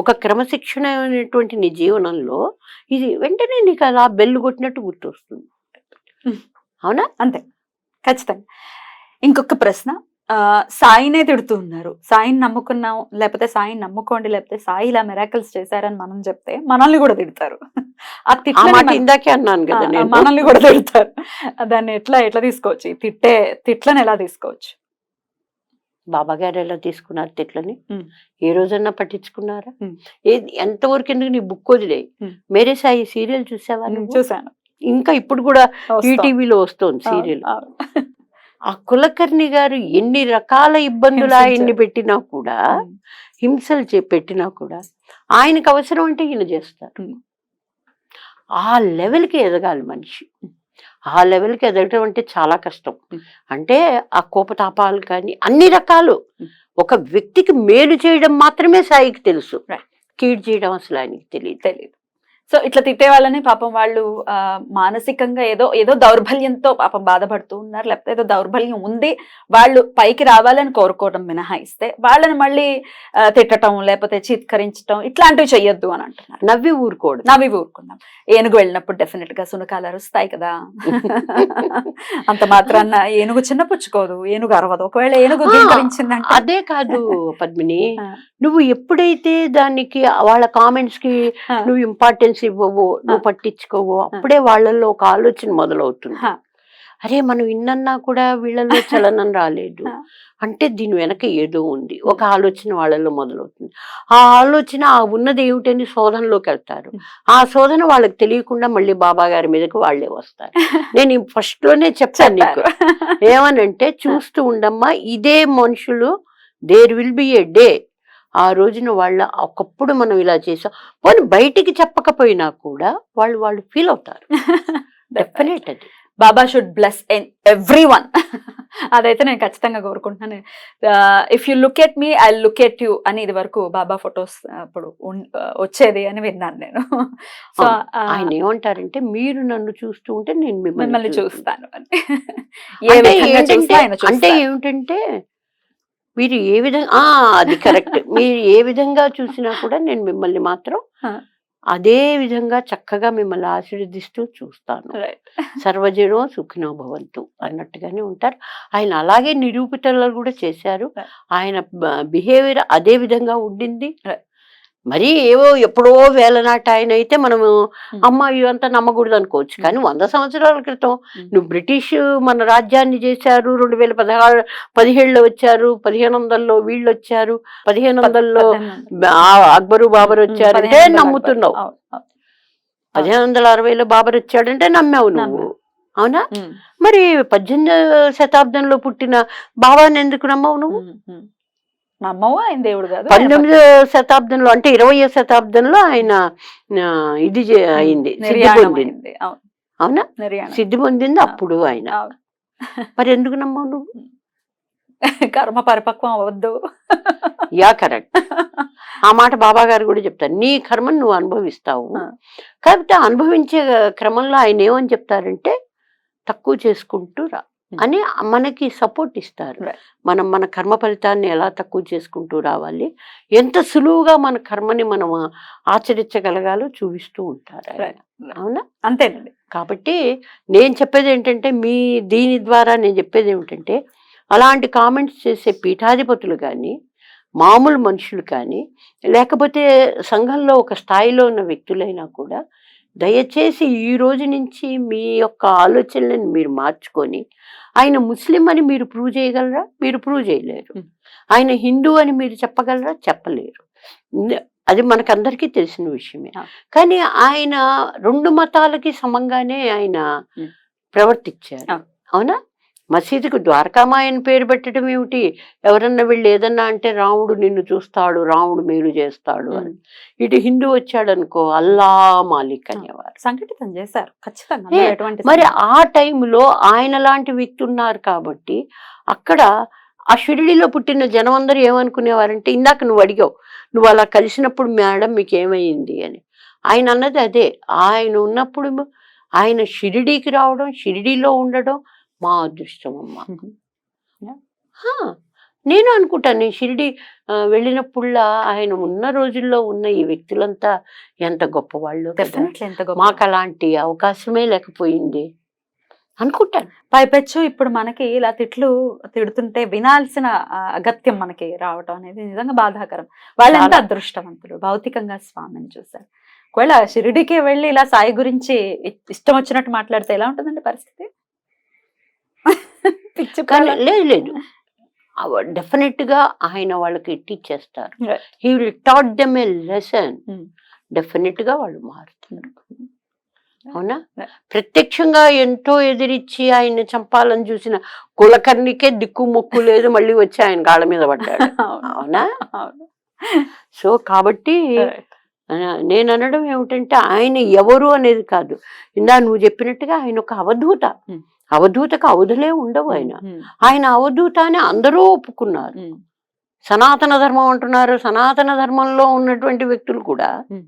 ఒక క్రమశిక్షణ అనేటువంటి నీ జీవనంలో ఇది వెంటనే నీకు అలా బెల్లు కొట్టినట్టు గుర్తొస్తుంది. అవునా? అంతే, ఖచ్చితంగా. ఇంకొక ప్రశ్న, సాయినే తిడుతూ ఉన్నారు, సాయిని నమ్ముకున్నాం, లేకపోతే సాయిని నమ్ముకోండి, లేకపోతే సాయి ఇలా మిరాకిల్స్ చేశారని మనం చెప్తే మనల్ని కూడా తిడతారు. ఇందాకే అన్నాను కదా, మనల్ని కూడా తిడతారు. దాన్ని ఎట్లా తీసుకోవచ్చు? తిట్లని ఎలా తీసుకోవచ్చు? బాబా గారు ఎలా తీసుకున్నారు తిట్లని? ఉమ్. ఏ రోజన్నా పట్టించుకున్నారా? ఉమ్. ఏది ఎంతవరకు ఎందుకు నీ బుక్ వదిలే. ఉమ్. మేరే సాయి సీరియల్ చూసావా నువ్వు? చూసాను. ఇంకా ఇప్పుడు కూడా వస్తాం. ఈటీవీలో వస్తుంది అవును, సీరియల్. అవును. ఆ కులకర్ణి గారు ఎన్ని రకాల ఇబ్బందులు హింసించారు. ఆయన్ని పెట్టినా కూడా, ఉమ్. హింసలు పెట్టినా కూడా ఆయనకు అవసరం అంటే ఈయన చేస్తారు. ఉమ్. ఆ లెవెల్కి ఎదగాలి మనిషి. ఆ లెవెల్కి ఎదగటం అంటే చాలా కష్టం. అంటే ఆ కోపతాపాలు కానీ అన్ని రకాలు. ఒక వ్యక్తికి మేలు చేయడం మాత్రమే సాయికి తెలుసు, కీడు చేయడం అసలు ఆయనకి తెలియదు. సో ఇట్లా తిట్టే వాళ్ళని పాపం వాళ్ళు మానసికంగా ఏదో ఏదో దౌర్బల్యంతో పాపం బాధపడుతూ ఉన్నారు, లేకపోతే ఏదో దౌర్బల్యం ఉంది, వాళ్ళు పైకి రావాలని కోరుకోవడం మినహాయిస్తే వాళ్ళని మళ్ళీ తిట్టడం లేకపోతే చిత్కరించడం ఇట్లాంటివి చెయ్యొద్దు అని అంటున్నారు. నవ్వి ఊరుకుందాం. ఏనుగు వెళ్ళినప్పుడు డెఫినెట్ గా సునకాలు అరుస్తాయి కదా. అంత మాత్రాన్న ఏనుగు చిన్నపుచ్చుకోదు, ఏనుగు అరవదు. ఒకవేళ ఏనుగు గీకరించిందంటే అదే కాదు పద్మిని, నువ్వు ఎప్పుడైతే దానికి వాళ్ళ కామెంట్స్ కి నువ్వు ఇంపార్టెన్స్ ఇవ్వవో, నువ్వు పట్టించుకోవో, అప్పుడే వాళ్ళల్లో ఒక ఆలోచన మొదలవుతుంది. అరే మనం ఇన్నన్నా కూడా వీళ్ళల్లో చలనం రాలేదు అంటే దీని వెనక ఏదో ఉంది, ఒక ఆలోచన వాళ్ళల్లో మొదలవుతుంది. ఆ ఆలోచన ఆ ఉన్నది ఏమిటని శోధనలోకి వెళ్తారు. ఆ శోధన వాళ్ళకి తెలియకుండా మళ్ళీ బాబా గారి మీదకి వాళ్ళే వస్తారు. నేను ఫస్ట్ లోనే చెప్పాను నీకు ఏమనంటే, చూస్తూ ఉండమ్మా, ఇదే మనుషులు, there will be a day, ఆ రోజున వాళ్ళ ఒకప్పుడు మనం ఇలా చేసాం పోనీ బయటికి చెప్పకపోయినా కూడా వాళ్ళు ఫీల్ అవుతారు. డెఫినెట్ అది. బాబా షుడ్ బ్లెస్ ఎవ్రీ వన్. అదైతే నేను ఖచ్చితంగా కోరుకుంటున్నాను. If you look at me I look at you అని ఇది వరకు బాబా ఫొటోస్ అప్పుడు వచ్చేది అని విన్నాను నేను. సో ఆయన ఏమంటారంటే, మీరు నన్ను చూస్తూ ఉంటే నేను మిమ్మల్ని చూస్తాను అని. అంటే ఏమిటంటే, మీరు ఏ విధంగా అది కరెక్ట్, మీరు ఏ విధంగా చూసినా కూడా నేను మిమ్మల్ని మాత్రం అదే విధంగా చక్కగా మిమ్మల్ని ఆశీర్వదిస్తూ చూస్తాను. సర్వజనో సుఖినో భవంతు అన్నట్టుగానే ఉంటారు ఆయన. అలాగే నిరూపితలు కూడా చేశారు. ఆయన బిహేవియర్ అదే విధంగా ఉండింది. మరి ఏవో ఎప్పుడో వేలనాటి ఆయన అయితే మనము అమ్మ ఇవంతా నమ్మకూడదు అనుకోవచ్చు. కానీ 100 సంవత్సరాల క్రితం నువ్వు బ్రిటిష్ మన రాజ్యాన్ని చేశారు, 2017లో వచ్చారు, 1500లో వీళ్ళు వచ్చారు, 1500లో అక్బరు బాబర్ వచ్చారంటే నమ్ముతున్నావు. 1560లో బాబర్ వచ్చాడంటే నమ్మావు నువ్వు, అవునా? మరి 18వ శతాబ్దంలో పుట్టిన బాబాని ఎందుకు నమ్మవు నువ్వు? ఆయన దేవుడు కాదు. 19వ శతాబ్దంలో అంటే 20వ శతాబ్దంలో ఆయన ఇది అయింది, సిద్ధి పొందింది, అవునా? సిద్ధి పొందింది అప్పుడు ఆయన. మరి ఎందుకు నమ్మవు నువ్వు? కర్మ పరిపక్వం అవ్వద్దు. Yeah correct. ఆ మాట బాబా గారు కూడా చెప్తారు, నీ కర్మను నువ్వు అనుభవిస్తావు. కాకపోతే అనుభవించే క్రమంలో ఆయన ఏమని చెప్తారంటే, తక్కువ చేసుకుంటూ రా అని మనకి సపోర్ట్ ఇస్తారు. మనం మన కర్మ ఫలితాన్ని ఎలా తక్కువ చేసుకుంటూ రావాలి, ఎంత సులువుగా మన కర్మని మనం ఆచరించగలగాలో చూపిస్తూ ఉంటారు, అవునా? అంతేనండి. కాబట్టి నేను చెప్పేది ఏంటంటే, దీని ద్వారా నేను చెప్పేది ఏమిటంటే, అలాంటి కామెంట్స్ చేసే పీఠాధిపతులు కానీ, మామూలు మనుషులు కానీ, లేకపోతే సంఘంలో ఒక స్థాయిలో ఉన్న వ్యక్తులైనా కూడా దయచేసి ఈ రోజు నుంచి మీ యొక్క ఆలోచనలను మీరు మార్చుకొని, ఆయన ముస్లిం అని మీరు ప్రూవ్ చేయగలరా? మీరు ప్రూవ్ చేయలేరు. ఆయన హిందూ అని మీరు చెప్పగలరా? చెప్పలేరు. అది మనకందరికీ తెలిసిన విషయమే. కానీ ఆయన 2 మతాలకి సమంగానే ఆయన ప్రవర్తించారు, అవునా? మసీదుకు ద్వారకామాయని పేరు పెట్టడం ఏమిటి? ఎవరన్నా వీళ్ళు ఏదన్నా అంటే రాముడు నిన్ను చూస్తాడు, రాముడు మేలు చేస్తాడు అని. ఇటు హిందూ వచ్చాడు అనుకో, అల్లా మాలిక్ అనేవారు. సంఘటితం చేశారు ఖచ్చితంగా. మరి ఆ టైంలో ఆయన లాంటి వ్యక్తి ఉన్నారు కాబట్టి అక్కడ ఆ షిరిడిలో పుట్టిన జనం అందరూ ఏమనుకునేవారంటే, ఇందాక నువ్వు అడిగావు, నువ్వు అలా కలిసినప్పుడు మేడం మీకు ఏమైంది అని. ఆయన అన్నది అదే, ఆయన ఉన్నప్పుడు ఆయన షిరిడీకి రావడం, షిరిడీలో ఉండడం మా అదృష్టం అమ్మ. నేను అనుకుంటాను, నేను షిరిడి వెళ్ళినప్పుడులా ఆయన ఉన్న రోజుల్లో ఉన్న ఈ వ్యక్తులంతా ఎంత గొప్పవాళ్ళు, మాకు అలాంటి అవకాశమే లేకపోయింది అనుకుంటాను. పైపెచ్చు ఇప్పుడు మనకి ఇలా తిడుతుంటే వినాల్సిన అగత్యం మనకి రావటం అనేది నిజంగా బాధాకరం. వాళ్ళంతా అదృష్టవంతులు, భౌతికంగా స్వామిని చూశారు. ఒకవేళ షిరిడికి వెళ్ళి ఇలా సాయి గురించి ఇష్టం వచ్చినట్టు మాట్లాడితే ఎలా ఉంటుందండి పరిస్థితి? లేదు డెఫినెట్ గా ఆయన వాళ్ళకి టీచ్ చేస్తారు. Right. He will taught them a lesson. Mm. Definite గా వాళ్ళు మారుతారు. అవునా? Right. ప్రత్యక్షంగా ఎంతో ఎదిరించి ఆయన చంపాలని చూసిన కులకర్ణికే దిక్కు మొక్కు లేదు, మళ్ళీ వచ్చి ఆయన కాళ్ళ మీద పడ్డాడు. అవునా? అవును. సో కాబట్టి Right. నేను అనడం ఏమిటంటే ఆయన ఎవరు అనేది కాదు, ఇందా నువ్వు చెప్పినట్టుగా ఆయన ఒక అవధూత. Mm. అవధూతకు అవధులే ఉండవు. Mm. ఆయన అవధూత అని అందరూ ఒప్పుకున్నారు. Mm. సనాతన ధర్మం అంటున్నారు. సనాతన ధర్మంలో ఉన్నటువంటి వ్యక్తులు కూడా Mm.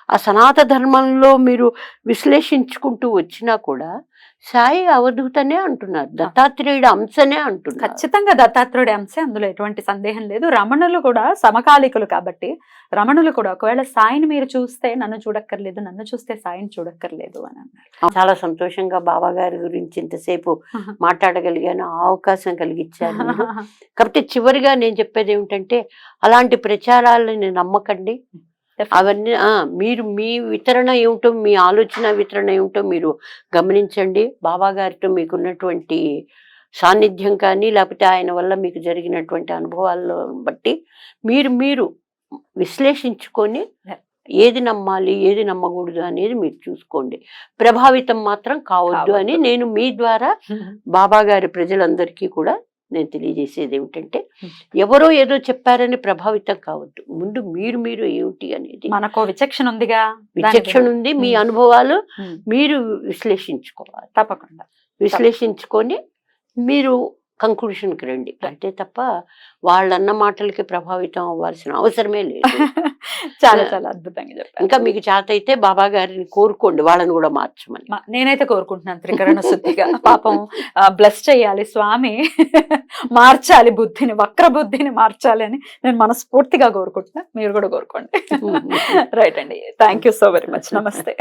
ఆ సనాతన ధర్మంలో మీరు విశ్లేషించుకుంటూ వచ్చినా కూడా సాయి అవధూతనే అంటున్నారు, దత్తాత్రేయుడు అంశనే అంటున్నారు. ఖచ్చితంగా దత్తాత్రేయుడి అంశే, అందులో ఎటువంటి సందేహం లేదు. రమణులు కూడా సమకాలికులు కాబట్టి రమణులు కూడా ఒకవేళ సాయిని మీరు చూస్తే నన్ను చూడక్కర్లేదు, నన్ను చూస్తే సాయిని చూడక్కర్లేదు అని అన్నారు. చాలా సంతోషంగా బాబా గారి గురించి ఇంతసేపు మాట్లాడగలిగాను, ఆ అవకాశం కలిగించాను మీరు. కాబట్టి చివరిగా నేను చెప్పేది ఏమిటంటే అలాంటి ప్రచారాలని నమ్మకండి. అవన్నీ మీరు మీ వితరణ ఏమిటో, మీ ఆలోచన వితరణ ఏమిటో మీరు గమనించండి. బాబా గారితో మీకున్నటువంటి సాన్నిధ్యం కానీ లేకపోతే ఆయన వల్ల మీకు జరిగినటువంటి అనుభవాలను బట్టి మీరు విశ్లేషించుకొని ఏది నమ్మాలి ఏది నమ్మకూడదు అనేది మీరు చూసుకోండి. ప్రభావితం మాత్రం కావద్దు అని నేను మీ ద్వారా బాబా గారి ప్రజలందరికీ కూడా నేను తెలియజేసేది ఏమిటంటే ఎవరో ఏదో చెప్పారని ప్రభావితం కావద్దు. ముందు మీరు ఏమిటి అనేది మనకు విచక్షణ ఉందిగా, విచక్షణ ఉంది. మీ అనుభవాలు మీరు విశ్లేషించుకోవాలి. తప్పకుండా విశ్లేషించుకొని మీరు కంక్లూషన్కి రండి. అంతే తప్ప వాళ్ళన్న మాటలకి ప్రభావితం అవ్వాల్సిన అవసరమే లేదు. చాలా చాలా అద్భుతంగా చెప్పారు. ఇంకా మీకు చేత అయితే బాబా గారిని కోరుకోండి వాళ్ళని కూడా మార్చమని. నేనైతే కోరుకుంటున్నాను త్రికరణ శుద్ధిగా. పాపం బ్లెస్ చేయాలి స్వామి, మార్చాలి బుద్ధిని, వక్ర బుద్ధిని మార్చాలి అని నేను మనస్ఫూర్తిగా కోరుకుంటున్నా. మీరు కూడా కోరుకోండి. రైట్ అండి, thank you so very much. నమస్తే.